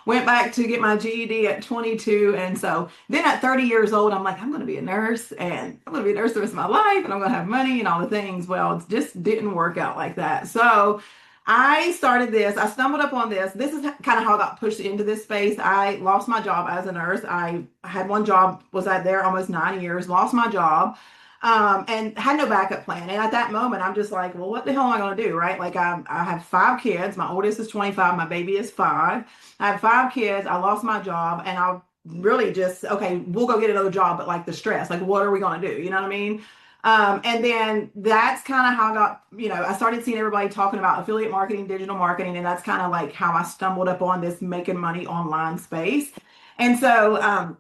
Went back to get my GED at 22, and so then at 30 years old, I'm like, I'm going to be a nurse, and I'm going to be a nurse the rest of my life, and I'm going to have money and all the things. Well, it just didn't work out like that. So I started this. I stumbled upon this. This is kind of how I got pushed into this space. I lost my job as a nurse. I had one job, was out there almost 9 years, lost my job, and had no backup plan. And at that moment, I'm just like, well, what the hell am I going to do? Right? Like I have 5 kids. My oldest is 25. My baby is 5. I have 5 kids. I lost my job, and I really just, okay, we'll go get another job, but like the stress, like what are we going to do? You know what I mean? And then that's kind of how I got, I started seeing everybody talking about affiliate marketing, digital marketing, and that's kind of like how I stumbled upon this making money online space. And so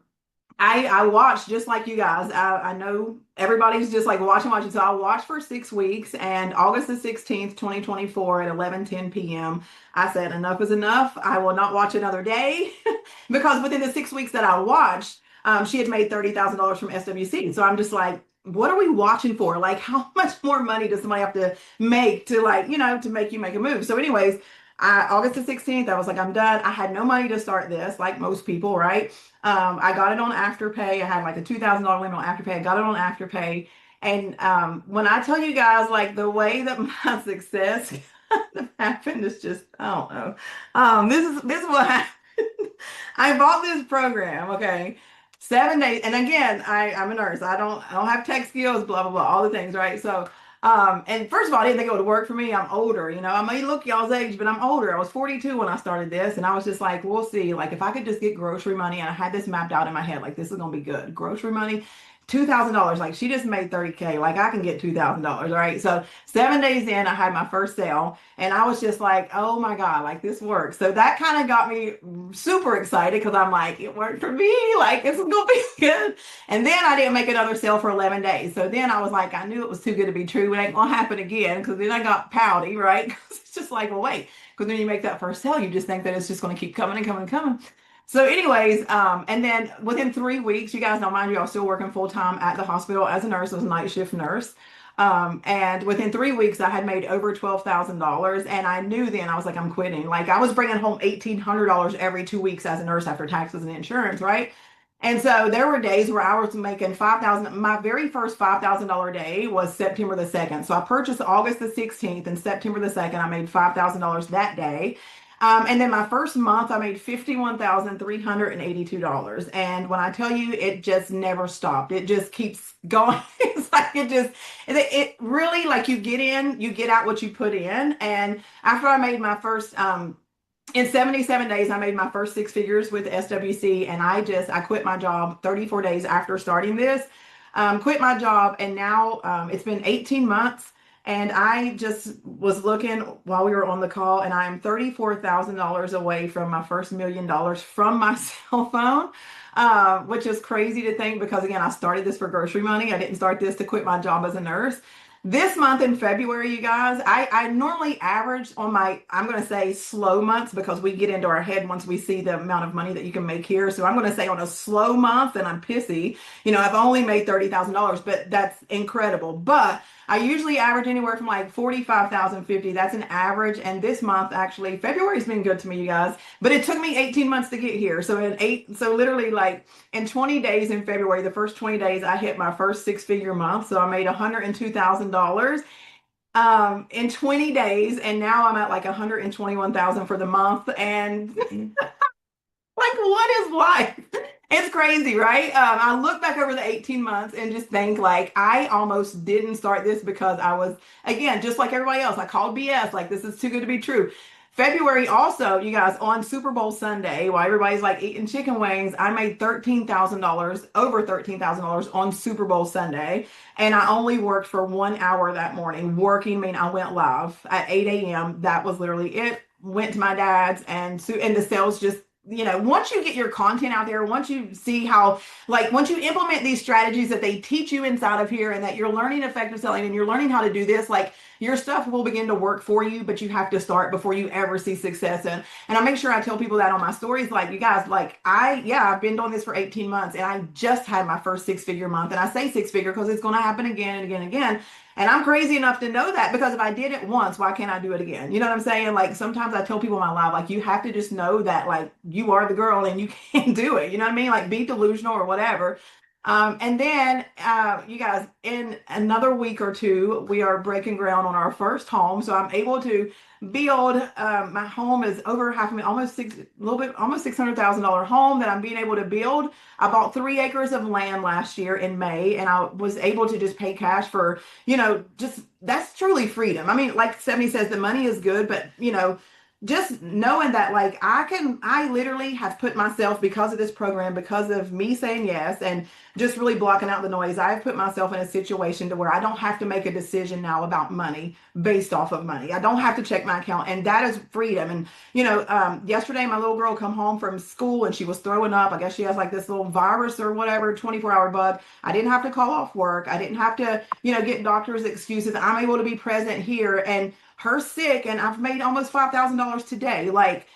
I watched just like you guys. I know everybody's just like watching. So I watched for 6 weeks, and August the 16th, 2024 at 11:10 p.m. I said, enough is enough. I will not watch another day because within the 6 weeks that I watched, she had made $30,000 from SWC. So I'm just like, what are we watching for? Like, how much more money does somebody have to make to like, to make you make a move? So anyways, August the 16th, I was like, I'm done. I had no money to start this, like most people, right? I got it on Afterpay. I had like a $2,000 limit on Afterpay. I got it on Afterpay. And when I tell you guys, like the way that my success kind of happened is just, I don't know. This is what happened. I bought this program, okay? 7 days. And again, I'm a nurse. I don't have tech skills, blah, blah, blah, all the things, right? So, and first of all, I didn't think it would work for me. I'm older, I may look y'all's age, but I'm older. I was 42 when I started this, and I was just like, we'll see. Like, if I could just get grocery money, and I had this mapped out in my head, like, this is gonna be good. Grocery money, $2,000. Like, she just made 30K. Like, I can get $2,000, right? So 7 days in, I had my first sale, and I was just like, oh my God, like this works. So that kind of got me super excited because I'm like, it worked for me. Like, this is gonna be good. And then I didn't make another sale for 11 days. So then I was like, I knew it was too good to be true. It ain't gonna happen again. Because then I got pouty, right? Because it's just like, well, wait. Because when you make that first sale, you just think that it's just gonna keep coming and coming and coming. So, anyways, and then within 3 weeks, you guys know, mind you, I was still working full time at the hospital as a nurse, I was a night shift nurse. And within 3 weeks, I had made over $12,000. And I knew then, I was like, I'm quitting. Like, I was bringing home $1,800 every 2 weeks as a nurse after taxes and insurance, right? And so there were days where I was making 5,000. My very first $5,000 day was September the 2nd. So I purchased August the 16th, and September the 2nd, I made $5,000 that day. And then my first month, I made $51,382. And when I tell you, it just never stopped. It just keeps going. It's like it really, like, you get in, you get out what you put in. And after I made my first, in 77 days, I made my first six figures with SWC, and I quit my job 34 days after starting this. Quit my job, and now it's been 18 months. And I just was looking while we were on the call, and I am $34,000 away from my first $1 million from my cell phone, which is crazy to think because, again, I started this for grocery money. I didn't start this to quit my job as a nurse. This month in February, you guys, I normally average on my, I'm going to say slow months because we get into our head once we see the amount of money that you can make here. So I'm going to say on a slow month, and I'm pissy, I've only made $30,000, but that's incredible. But I usually average anywhere from like 45,000, 50. That's an average. And this month, actually, February's been good to me, you guys, but it took me 18 months to get here. So literally, like, in 20 days in February, the first 20 days, I hit my first six-figure month. So I made $102,000 in 20 days, and now I'm at like 121,000 for the month. And like, what is life? It's crazy, right? I look back over the 18 months and just think, like, I almost didn't start this because I was, again, just like everybody else, I called BS, like, this is too good to be true. February also, you guys, on Super Bowl Sunday, while everybody's like eating chicken wings, I made $13,000, over $13,000 on Super Bowl Sunday. And I only worked for 1 hour that morning. Working, I mean, I went live at 8 a.m. That was literally it. Went to my dad's, and the sales just, once you get your content out there, once you see how, like, once you implement these strategies that they teach you inside of here, and that you're learning effective selling and you're learning how to do this, like, your stuff will begin to work for you, but you have to start before you ever see success. And I make sure I tell people that on my stories, like, you guys, like, I've been doing this for 18 months, and I just had my first six-figure month. And I say six-figure because it's going to happen again and again and again. And I'm crazy enough to know that, because if I did it once, why can't I do it again? You know what I'm saying? Like, sometimes I tell people in my life, like, you have to just know that, like, you are the girl and you can do it. You know what I mean? Like, be delusional or whatever. And then, you guys, in another week or two, we are breaking ground on our first home. So I'm able to build, my home is over half a million, almost $600,000 home that I'm being able to build. I bought 3 acres of land last year in May, and I was able to just pay cash for, just, that's truly freedom. I mean, like Stephanie says, the money is good, but, just knowing that, like, I literally have put myself, because of this program, because of me saying yes and just really blocking out the noise, I've put myself in a situation to where I don't have to make a decision now about money based off of money. I don't have to check my account, and that is freedom. And, yesterday my little girl come home from school and she was throwing up. I guess she has like this little virus or whatever, 24-hour bug. I didn't have to call off work. I didn't have to, get doctor's excuses. I'm able to be present here, and her sick, and I've made almost $5,000 today. Like,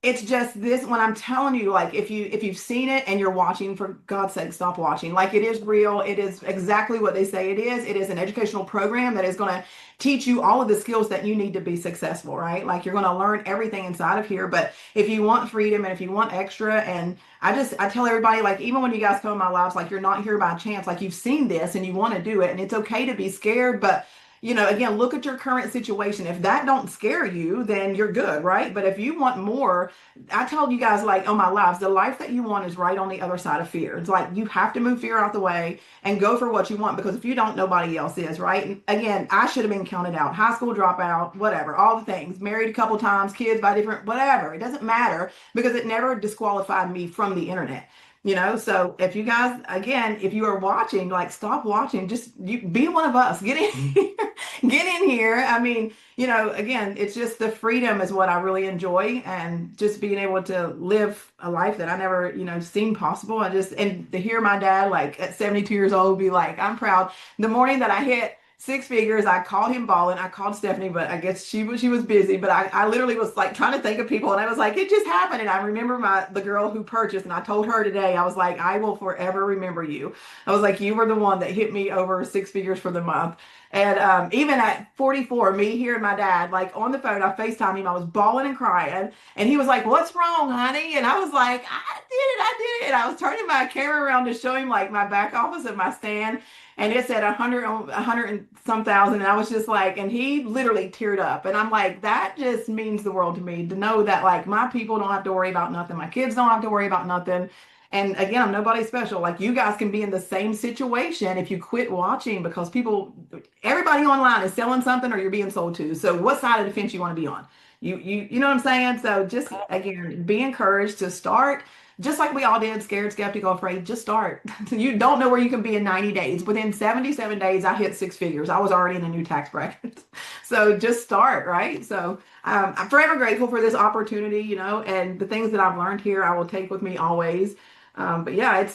it's just this, when I'm telling you, like, if you've seen it and you're watching, for God's sake, stop watching. Like, it is real. It is exactly what they say it is. It is an educational program that is going to teach you all of the skills that you need to be successful, right? Like, you're going to learn everything inside of here. But if you want freedom and if you want extra, and I tell everybody, like, even when you guys come in my lives, like, you're not here by chance. Like, you've seen this and you want to do it, and it's okay to be scared, but again, look at your current situation. If that don't scare you, then you're good, right? But if you want more, I told you guys like on my lives, the life that you want is right on the other side of fear. It's like you have to move fear out the way and go for what you want, because if you don't, nobody else is, right? And again, I should have been counted out, high school dropout, whatever, all the things, married a couple times, kids by different, whatever. It doesn't matter because it never disqualified me from the internet. So if you guys, again, if you are watching, like stop watching, just be one of us. Get in here, get in here. I mean, again, it's just the freedom is what I really enjoy, and just being able to live a life that I never, seen possible. And to hear my dad like at 72 years old be like, I'm proud. The morning that I hit six figures, I called him balling. I called Stephanie, but I guess she was busy. But I literally was like trying to think of people, and I was like, it just happened. And I remember the girl who purchased, and I told her today, I was like, I will forever remember you. I was like, you were the one that hit me over six figures for the month. And even at 44, me hearing my dad like on the phone, I FaceTimed him. I was bawling and crying, and he was like, "What's wrong, honey?" And I was like, I did it." And I was turning my camera around to show him like my back office of my stand, and it said 100 and some thousand. And I was just like, and he literally teared up. And I'm like, that just means the world to me to know that like my people don't have to worry about nothing. My kids don't have to worry about nothing. And again, I'm nobody special. Like you guys can be in the same situation if you quit watching, because everybody online is selling something or you're being sold to. So what side of the fence you want to be on? You know what I'm saying? So just again, be encouraged to start just like we all did, scared, skeptical, afraid. Just start. You don't know where you can be in 90 days. Within 77 days, I hit six figures. I was already in a new tax bracket. So just start, right? So I'm forever grateful for this opportunity, and the things that I've learned here, I will take with me always. But yeah,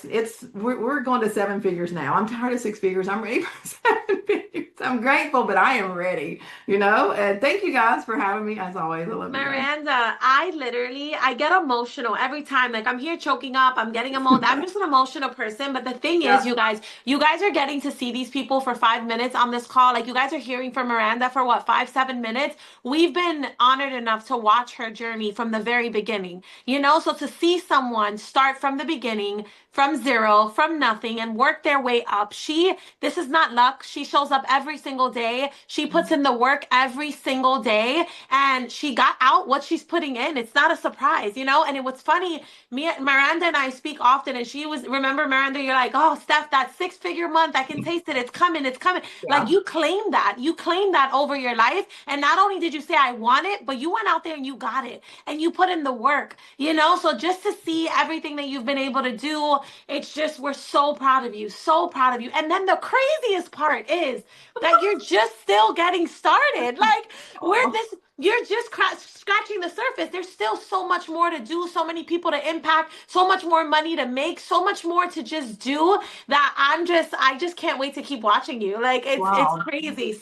we're going to seven figures now. I'm tired of six figures. I'm ready for seven figures. I'm grateful, but I am ready, and thank you guys for having me as always. I love you guys. Miranda, I get emotional every time. Like I'm here choking up, I'm getting emotional. I'm just an emotional person. But the thing is, Yeah. you guys are getting to see these people for 5 minutes on this call. Like you guys are hearing from Miranda for what, 5, 7 minutes? We've been honored enough to watch her journey from the very beginning, So to see someone start from the beginning, from zero, from nothing, and work their way up. This is not luck. She shows up every single day. She puts in the work every single day, and she got out what she's putting in. It's not a surprise. And it was funny. Miranda and I speak often, and remember, Miranda, you're like, oh, Steph, that six-figure month, I can taste it. It's coming. It's coming. Like Yeah. you claim that. You claim that over your life. And not only did you say, I want it, but you went out there and you got it and you put in the work. So just to see everything that you've been able to do, it's just, we're so proud of you. So proud of you. And then the craziest part is that you're just still getting started. Like, you're just scratching the surface. There's still so much more to do, so many people to impact, so much more money to make, so much more to just do that I just can't wait to keep watching you. Like it's Wow. crazy.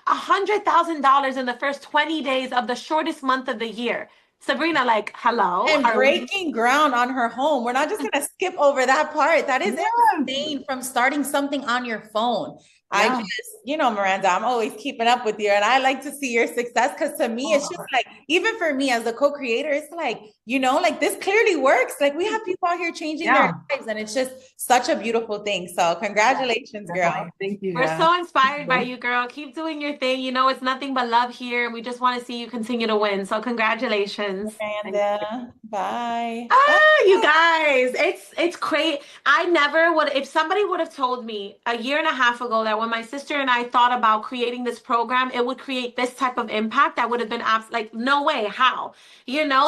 $100,000 in the first 20 days of the shortest month of the year. Sabrina, like, hello, And breaking ground on her home. We're not just going to skip over that part. That is insane, from starting something on your phone. I Yeah. just, Miranda, I'm always keeping up with you, and I like to see your success, because to me, it's just like, even for me as a co-creator, it's like, like this clearly works. Like we have people out here changing their lives, and it's just such a beautiful thing. So congratulations, girl. Thank you. We're so inspired by you, girl. Keep doing your thing. It's nothing but love here, and we just want to see you continue to win. So congratulations. Miranda, bye. You guys, it's crazy. I never would, if somebody would have told me a year and a half ago that when my sister and I thought about creating this program, it would create this type of impact, I would have been like, no way, how?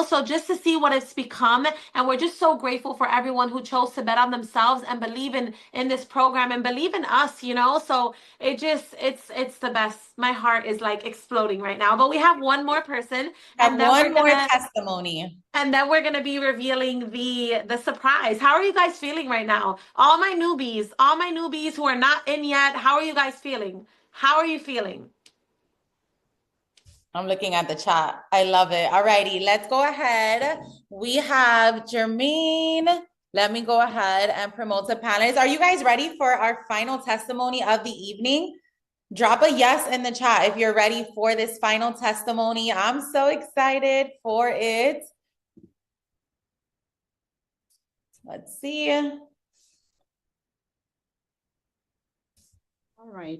So just to see what it's become, and we're just so grateful for everyone who chose to bet on themselves and believe in this program and believe in us. So it's the best. My heart is like exploding right now. But we have one more person, Have and then one more testimony. and then we're gonna be revealing the surprise. How are you guys feeling right now? All my newbies who are not in yet, how are you guys feeling? How are you feeling? I'm looking at the chat. I love it. All righty, let's go ahead. We have Jermaine. Let me go ahead and promote the panelists. Are you guys ready for our final testimony of the evening? Drop a yes in the chat if you're ready for this final testimony. I'm so excited for it. Let's see. All right.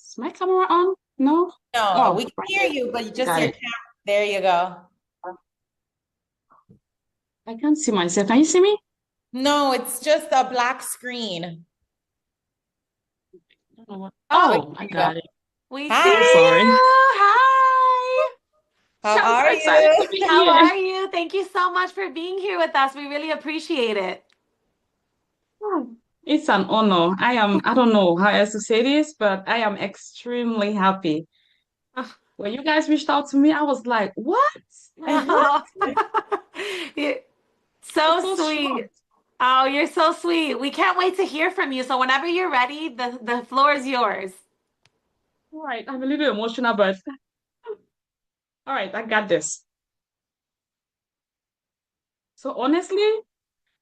Is my camera on? No? No, Oh, we can right. hear you, but just Got your it. camera. There you go. I can't see myself. Can you see me? No, it's just a black screen. I don't know what. Wait, Oh, there I you go. got it. We see So Hi, sorry. you. Hi. how I'm so are excited you? to be How here. are you? Thank you so much for being here with us. We really appreciate it. Oh, it's an honor. I don't know how else to say this, but I am extremely happy. When you guys reached out to me, I was like, what? Like, what? You're I was so so sweet. shocked. Oh, you're so sweet. We can't wait to hear from you. So whenever you're ready, the floor is yours. All right, I'm a little emotional, but all right, I got this. So honestly,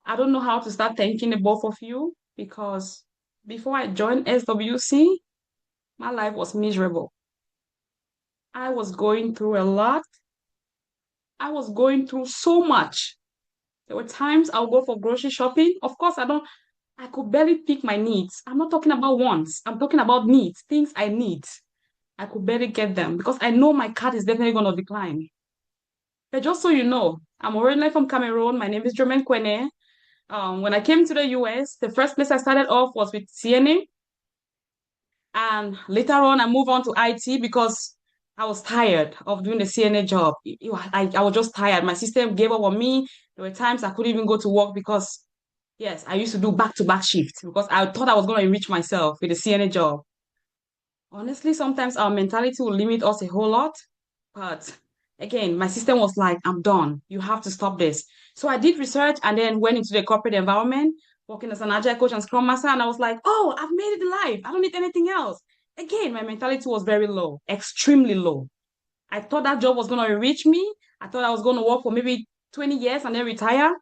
I don't know how to start thanking the both of you because before I joined SWC, my life was miserable. I was going through a lot. I was going through so much. There were times I'll go for grocery shopping. Of course, I could barely pick my needs. I'm not talking about wants. I'm talking about needs, things I need. I could barely get them because I know my card is definitely going to decline. But just so you know, I'm originally from Cameroon. My name is Jermaine Kwene. When I came to the US, the first place I started off was with CNA. And later on, I moved on to IT because I was tired of doing the CNA job. I was just tired. My system gave up on me. There were times I couldn't even go to work because, yes, I used to do back-to-back shifts because I thought I was going to enrich myself with the CNA job. Honestly, sometimes our mentality will limit us a whole lot. But again, my system was like, I'm done. You have to stop this. So I did research and then went into the corporate environment, working as an agile coach and scrum master. And I was like, oh, I've made it in life. I don't need anything else. Again, my mentality was very low, extremely low. I thought that job was going to reach me. I thought I was going to work for maybe 20 years and then retire.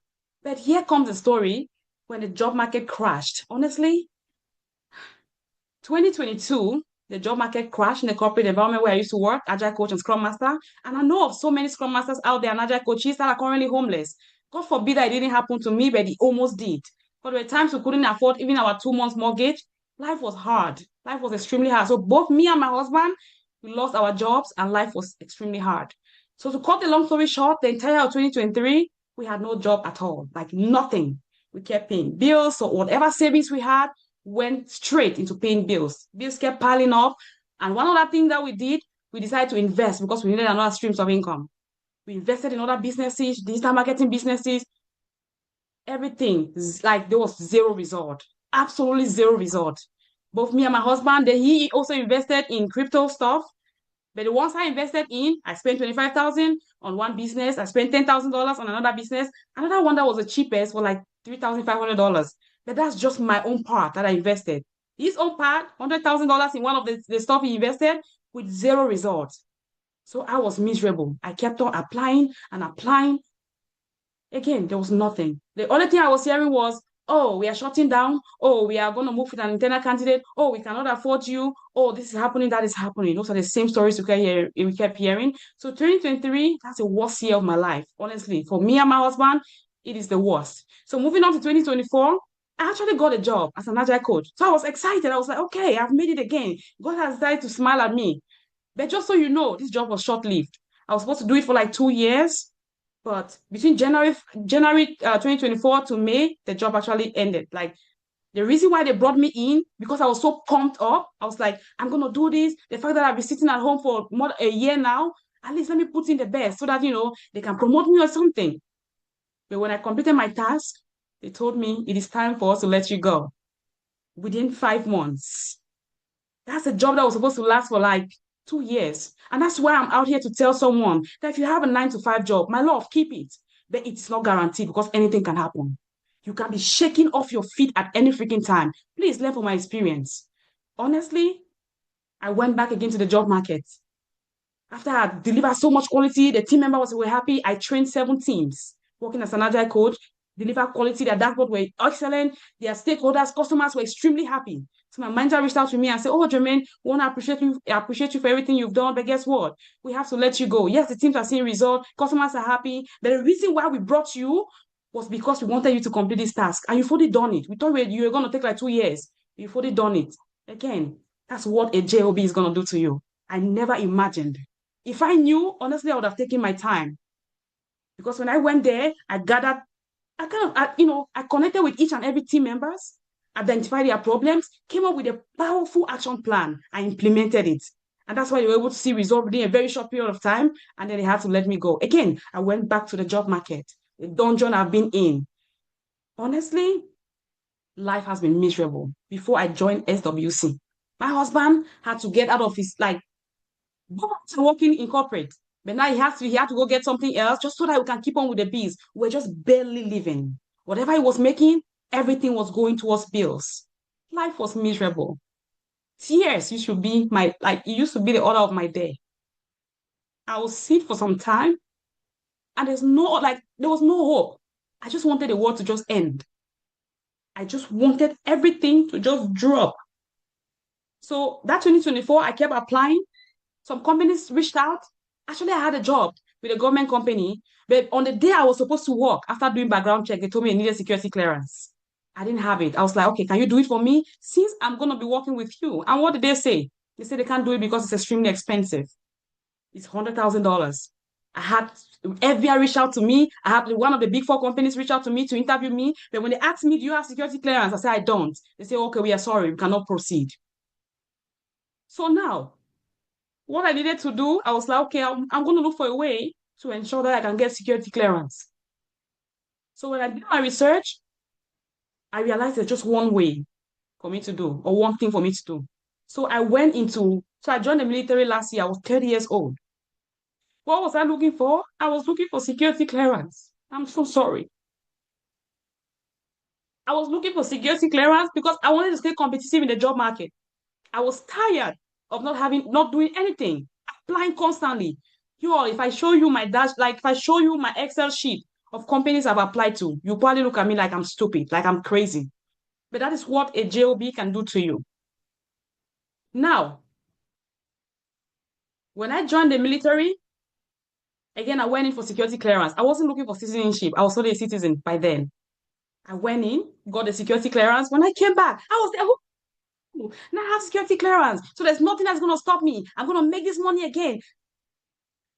But here comes the story when the job market crashed. Honestly, 2022, the job market crashed in the corporate environment where I used to work, agile coach and scrum master. And I know of so many scrum masters out there and agile coaches that are currently homeless. God forbid that it didn't happen to me, but it almost did. But there were times we couldn't afford even our 2 months mortgage. Life was hard. Life was extremely hard. So both me and my husband, we lost our jobs and life was extremely hard. So to cut the long story short, the entire of 2023, we had no job at all, like nothing. We kept paying bills, so whatever savings we had, went straight into paying bills. Bills kept piling up. And one other thing that we did, we decided to invest because we needed another streams of income. We invested in other businesses, digital marketing businesses, everything. Like there was zero result, absolutely zero result. Both me and my husband, then he also invested in crypto stuff. But the ones I invested in, I spent 25,000 on one business. I spent $10,000 on another business. Another one that was the cheapest was like $3,500. But that's just my own part that I invested. His own part, $100,000 in one of the stuff he invested with zero results. So I was miserable. I kept on applying and applying. Again, there was nothing. The only thing I was hearing was, oh, we are shutting down. Oh, we are going to move with an internal candidate. Oh, we cannot afford you. Oh, this is happening, that is happening. Those are the same stories we kept hearing. So 2023, that's the worst year of my life. Honestly, for me and my husband, it is the worst. So moving on to 2024, I actually got a job as an agile coach. So I was excited. I was like, okay, I've made it again. God has decided to smile at me. But just so you know, this job was short-lived. I was supposed to do it for like 2 years. But between January 2024 to May, the job actually ended. Like the reason why they brought me in, because I was so pumped up. I was like, I'm gonna do this. The fact that I've been sitting at home for more than a year now, at least let me put in the best so that they can promote me or something. But when I completed my task, they told me it is time for us to let you go within 5 months. That's a job that was supposed to last for like 2 years. And that's why I'm out here to tell someone that if you have a 9 to 5 job, my love, keep it. But it's not guaranteed because anything can happen. You can be shaking off your feet at any freaking time. Please learn from my experience. Honestly, I went back again to the job market. After I delivered so much quality, the team members were happy. I trained 7 teams working as an agile coach, deliver quality. Their dashboard were excellent. Their stakeholders, customers were extremely happy. So my manager reached out to me and said, "Oh, Jermaine, we want to appreciate you for everything you've done. But guess what? We have to let you go. Yes, the teams are seeing results, customers are happy. But the reason why we brought you was because we wanted you to complete this task. And you've already done it. We thought you were going to take like 2 years. You've already done it. Again, That's what a JOB is going to do to you. I never imagined. If I knew, honestly, I would have taken my time. Because when I went there, I gathered, I connected with each and every team members, identified their problems, came up with a powerful action plan, and implemented it. And that's why they were able to see results within a very short period of time. And then they had to let me go. Again, I went back to the job market, the dungeon I've been in. Honestly, life has been miserable before I joined SWC. My husband had to get out of his working in corporate. But now he had to go get something else just so that we can keep on with the bills. We're just barely living. Whatever he was making, everything was going towards bills. Life was miserable. Tears used to be it used to be the order of my day. I would sit for some time and there was no hope. I just wanted the world to just end. I just wanted everything to just drop. So that 2024, I kept applying. Some companies reached out. Actually, I had a job with a government company, but on the day I was supposed to work, after doing background check, they told me I needed security clearance. I didn't have it. I was like, okay, can you do it for me? Since I'm going to be working with you. And what did they say? They said they can't do it because it's extremely expensive. It's $100,000. I had FBI reach out to me. I had one of the big four companies reach out to me to interview me. But when they asked me, do you have security clearance? I said, I don't. They say, okay, we are sorry. We cannot proceed. So now, what I needed to do, I was like, okay, I'm going to look for a way to ensure that I can get security clearance. So when I did my research, I realized there's just one way for me to do, or one thing for me to do. So I joined the military last year. I was 30 years old. What was I looking for? I was looking for security clearance. I'm so sorry. I was looking for security clearance because I wanted to stay competitive in the job market. I was tired of not doing anything, applying constantly. If I show you if I show you my Excel sheet of companies I've applied to, you probably look at me like I'm stupid, like I'm crazy. But that is what a JOB can do to you. Now, when I joined the military, again, I went in for security clearance. I wasn't looking for citizenship. I was already a citizen by then. I went in, got the security clearance. When I came back, I was there. Now I have security clearance. So there's nothing that's going to stop me. I'm going to make this money again.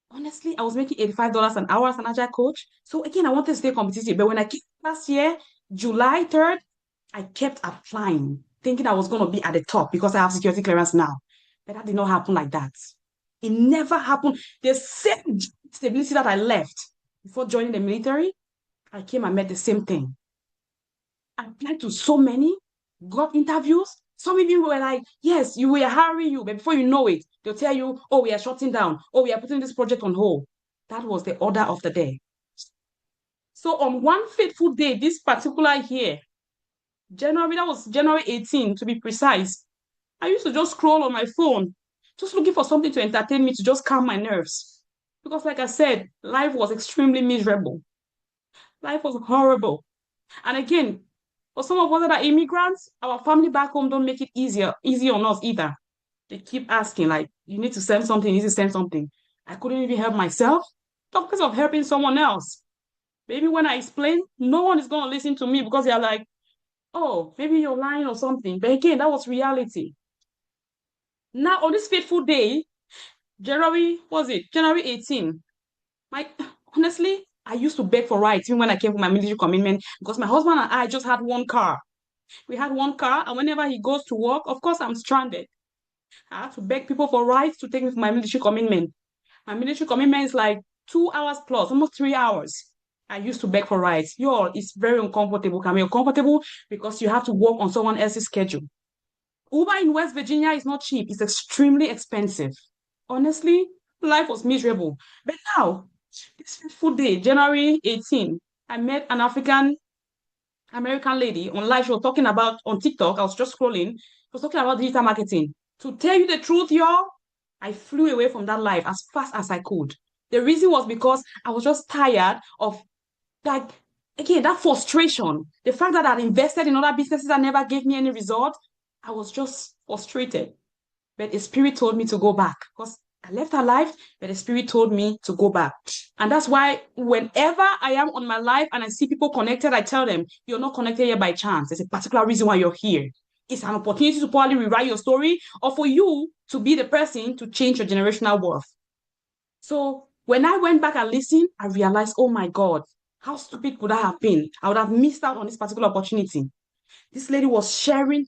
Honestly, I was making $85 an hour as an agile coach. So again, I wanted to stay competitive. But when I came last year, July 3rd, I kept applying, thinking I was going to be at the top because I have security clearance now. But that did not happen like that. It never happened. The same stability that I left before joining the military, I came and met the same thing. I applied to so many, got interviews. Some of you were like, yes, we are hiring you, but before you know it, they'll tell you, oh, we are shutting down. Oh, we are putting this project on hold. That was the order of the day. So on one fateful day, this particular year, that was January 18, to be precise, I used to just scroll on my phone, just looking for something to entertain me, to just calm my nerves. Because like I said, life was extremely miserable. Life was horrible. And again, for some of us that are immigrants, our family back home don't make it easy on us either. They keep asking, like, you need to send something, you need to send something. I couldn't even help myself, not because of helping someone else. Maybe when I explain, no one is going to listen to me because they're like, oh, maybe you're lying or something. But again, that was reality. Now, on this fateful day, January 18, honestly, I used to beg for rides even when I came for my military commitment because my husband and I just had one car. We had one car, and whenever he goes to work, of course, I'm stranded. I have to beg people for rides to take me for my military commitment. My military commitment is like 2 hours plus, almost 3 hours. I used to beg for rides. It's very uncomfortable. Can be uncomfortable because you have to work on someone else's schedule. Uber in West Virginia is not cheap. It's extremely expensive. Honestly, life was miserable. But now, this fateful day, January 18, I met an American lady on live. She was talking about on TikTok. I was just scrolling. She was talking about digital marketing. To tell you the truth, y'all, I flew away from that life as fast as I could. The reason was because I was just tired of, like, again, that frustration. The fact that I'd invested in other businesses that never gave me any result. I was just frustrated. But the spirit told me to go back because I left her life, but the spirit told me to go back. And that's why whenever I am on my life and I see people connected, I tell them, you're not connected here by chance. There's a particular reason why you're here. It's an opportunity to probably rewrite your story or for you to be the person to change your generational worth. So when I went back and listened, I realized, oh my God, how stupid could I have been? I would have missed out on this particular opportunity. This lady was sharing,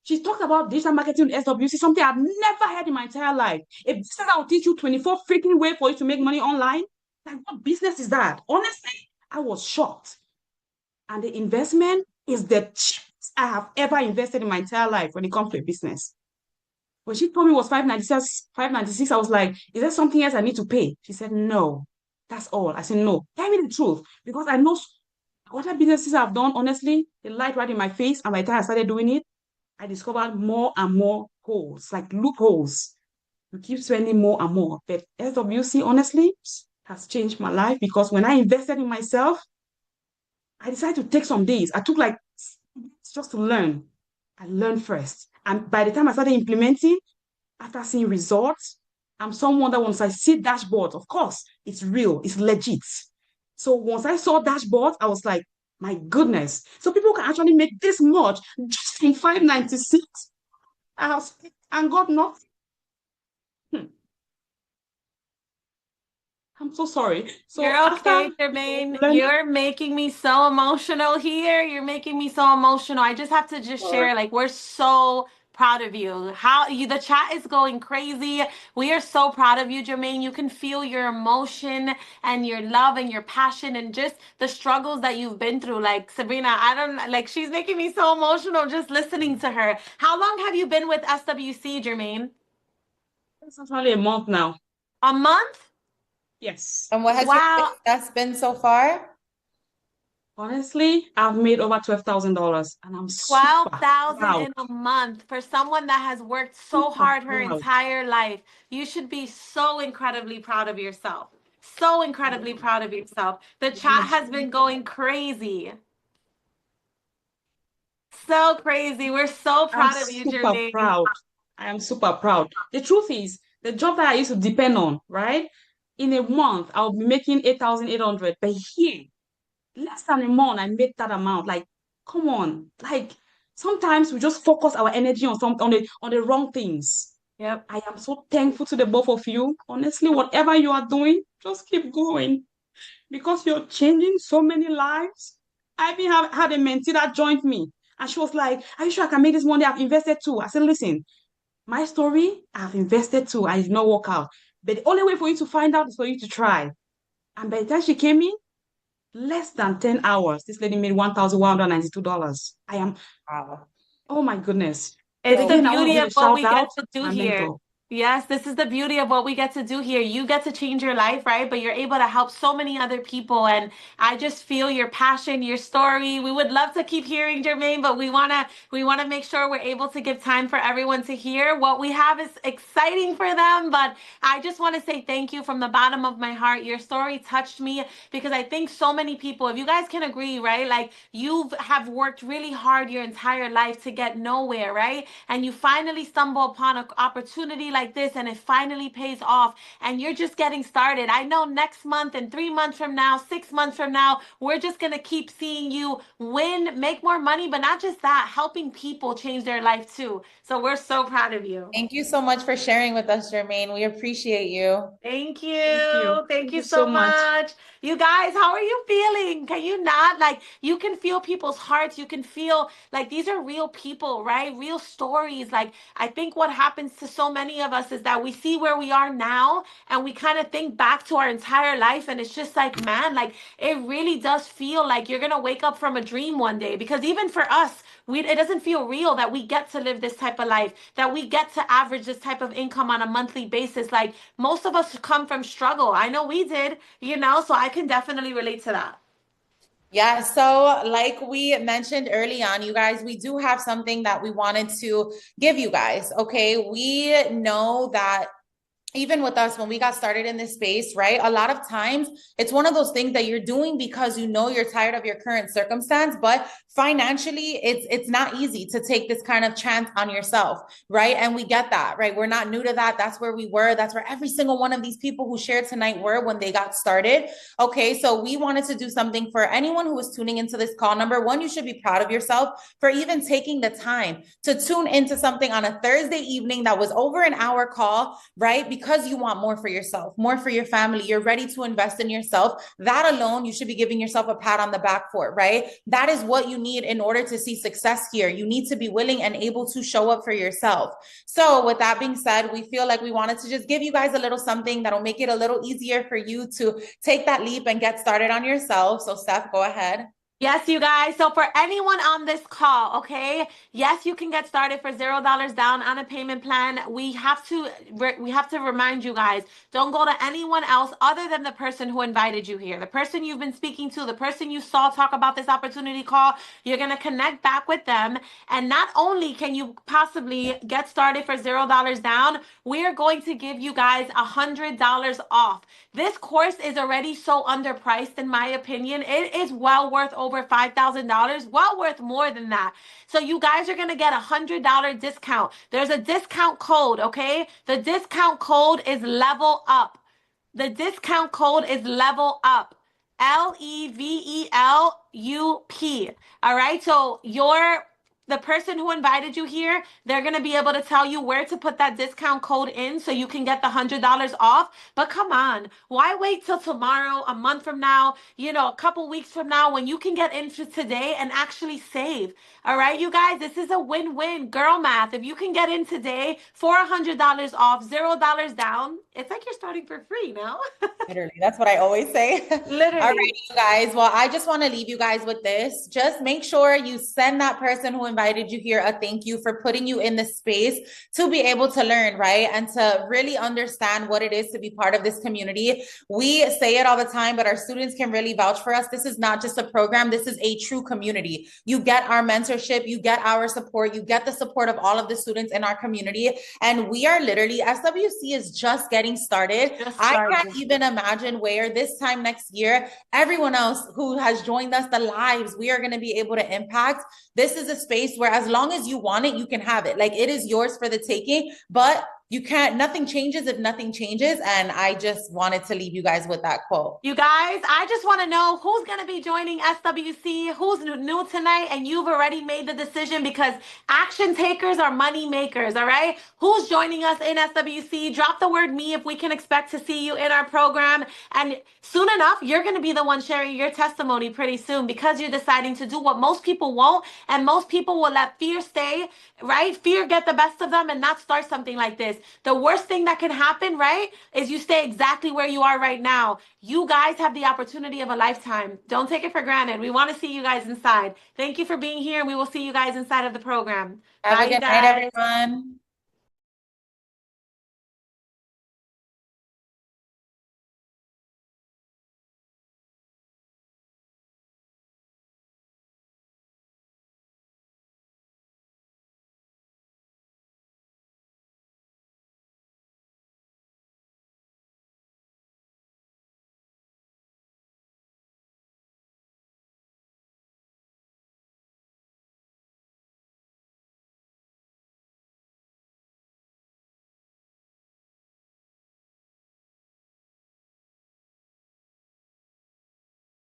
she talked about digital marketing with SWC, something I've never heard in my entire life. A business that will teach you 24 freaking ways for you to make money online. Like, what business is that? Honestly, I was shocked. And the investment is the cheapest I have ever invested in my entire life when it comes to a business. When she told me it was 596, I was like, is there something else I need to pay? She said, no, that's all. I said, no, tell me the truth. Because I know other businesses I've done, honestly, they light right in my face. And by the time I started doing it, I discovered more and more holes, like loopholes. You keep spending more and more. But SWC, honestly, has changed my life because when I invested in myself, I decided to take some days. I took like just to learn. I learned first. And by the time I started implementing, after seeing results, I'm someone that once I see dashboard, of course, it's real, it's legit. So once I saw dashboard, I was like, my goodness. So people can actually make this much just in 596. And God not. I'm so sorry. So You're after okay, Jermaine. learning, You're making me so emotional here. You're making me so emotional. I just have to just share, like, we're so proud of you. The chat is going crazy. We are so proud of you, Jermaine. You can feel your emotion and your love and your passion and just the struggles that you've been through. Like, Sabrina, I don't like, she's making me so emotional just listening to her. How long have you been with SWC, Jermaine? it's actually a month now. A month? Yes. And what has your Wow. success been so far? Honestly, I've made over $12,000 and I'm super 12,000 proud, in a month for someone that has worked so super hard her proud. entire life. You should be so incredibly proud of yourself. So incredibly proud of yourself. The chat has been going crazy. So crazy. We're so I'm proud of you, super Jermaine. proud. I am super proud. The truth is, the job that I used to depend on, right? In a month, I'll be making 8,800. But here, less than a month, I made that amount. Like, come on. Like, sometimes we just focus our energy on the wrong things. Yep. I am so thankful to the both of you. Honestly, whatever you are doing, just keep going because you're changing so many lives. I even had a mentee that joined me, and she was like, "Are you sure I can make this money? I've invested too." I said, "Listen, my story, I've invested too. I did not work out. But the only way for you to find out is for you to try." And by the time she came in, less than 10 hours, this lady made $1,192. I am, Wow. oh my goodness. It's So the Again, I want to beauty give of a what shout we get out to to do my here. mentor. Yes, this is the beauty of what we get to do here. You get to change your life, right? But you're able to help so many other people. And I just feel your passion, your story. We would love to keep hearing Jermaine, but we wanna make sure we're able to give time for everyone to hear. What we have is exciting for them. But I just want to say thank you from the bottom of my heart. Your story touched me because I think so many people, if you guys can agree, right? Like you have worked really hard your entire life to get nowhere, right? And you finally stumble upon an opportunity like this and it finally pays off and you're just getting started. I know next month and 3 months from now, 6 months from now, we're just going to keep seeing you win, make more money, but not just that, helping people change their life too. So we're so proud of you. Thank you so much for sharing with us, Jermaine. We appreciate you. Thank Thank you. you. Thank Thank you you so so much. much. You guys, how are you feeling? Can you not? Like, you can feel people's hearts. You can feel like these are real people, right? Real stories. Like, I think what happens to so many of us is that we see where we are now and we kind of think back to our entire life. And it's just like, man, like, it really does feel like you're going to wake up from a dream one day. Because even for us, it doesn't feel real that we get to live this type of life, that we get to average this type of income on a monthly basis. Like, most of us come from struggle. I know we did, so I can definitely relate to that. Yeah, so like we mentioned early on, you guys, we do have something that we wanted to give you guys. Okay, we know that even with us when we got started in this space, right? A lot of times it's one of those things that you're doing because you know you're tired of your current circumstance, but financially it's not easy to take this kind of chance on yourself, right? And we get that, right? We're not new to that. That's where we were. That's where every single one of these people who shared tonight were when they got started. Okay, so we wanted to do something for anyone who is tuning into this call. Number one, you should be proud of yourself for even taking the time to tune into something on a Thursday evening that was over an hour call, right? Because you want more for yourself, more for your family. You're ready to invest in yourself. That alone, you should be giving yourself a pat on the back for, right? That is what you need in order to see success here. You need to be willing and able to show up for yourself. So with that being said, we feel like we wanted to just give you guys a little something that'll make it a little easier for you to take that leap and get started on yourself. So Steph, go ahead. Yes, you guys. So for anyone on this call, okay, yes, you can get started for $0 down on a payment plan. We have to remind you guys, don't go to anyone else other than the person who invited you here. The person you've been speaking to, the person you saw talk about this opportunity call, you're going to connect back with them. And not only can you possibly get started for $0 down, we are going to give you guys $100 off. This course is already so underpriced, in my opinion. It is well worth over $5,000, well worth more than that. So you guys are going to get $100 discount. There's a discount code, okay? The discount code is level up. The discount code is level up. LEVELUP. All right. So the person who invited you here, they're going to be able to tell you where to put that discount code in so you can get the $100 off. But come on, why wait till tomorrow, a month from now, a couple weeks from now when you can get into today and actually save? All right, you guys, this is a win-win. Girl math. If you can get in today for $100 off, $0 down, it's like you're starting for free now. Literally, that's what I always say. Literally. All right, you guys. Well, I just want to leave you guys with this. Just make sure you send that person who invited you here a thank you for putting you in the space to be able to learn, right? And to really understand what it is to be part of this community. We say it all the time, but our students can really vouch for us. This is not just a program. This is a true community. You get our mentorship, you get our support, you get the support of all of the students in our community. And we are literally, SWC is just getting started. I can't even imagine where this time next year, everyone else who has joined us, the lives we are going to be able to impact. This is a space where as long as you want it, you can have it. Like, it is yours for the taking, but you can't, nothing changes if nothing changes. And I just wanted to leave you guys with that quote. You guys, I just want to know who's going to be joining SWC, who's new tonight, and you've already made the decision, because action takers are money makers, all right? Who's joining us in SWC? Drop the word me if we can expect to see you in our program. And soon enough, you're going to be the one sharing your testimony pretty soon, because you're deciding to do what most people won't, and most people will let fear stay, right? Fear get the best of them and not start something like this. The worst thing that can happen, right, is you stay exactly where you are right now. You guys have the opportunity of a lifetime. Don't take it for granted. We want to see you guys inside. Thank you for being here, and we will see you guys inside of the program. Have Bye, a good guys. night, everyone.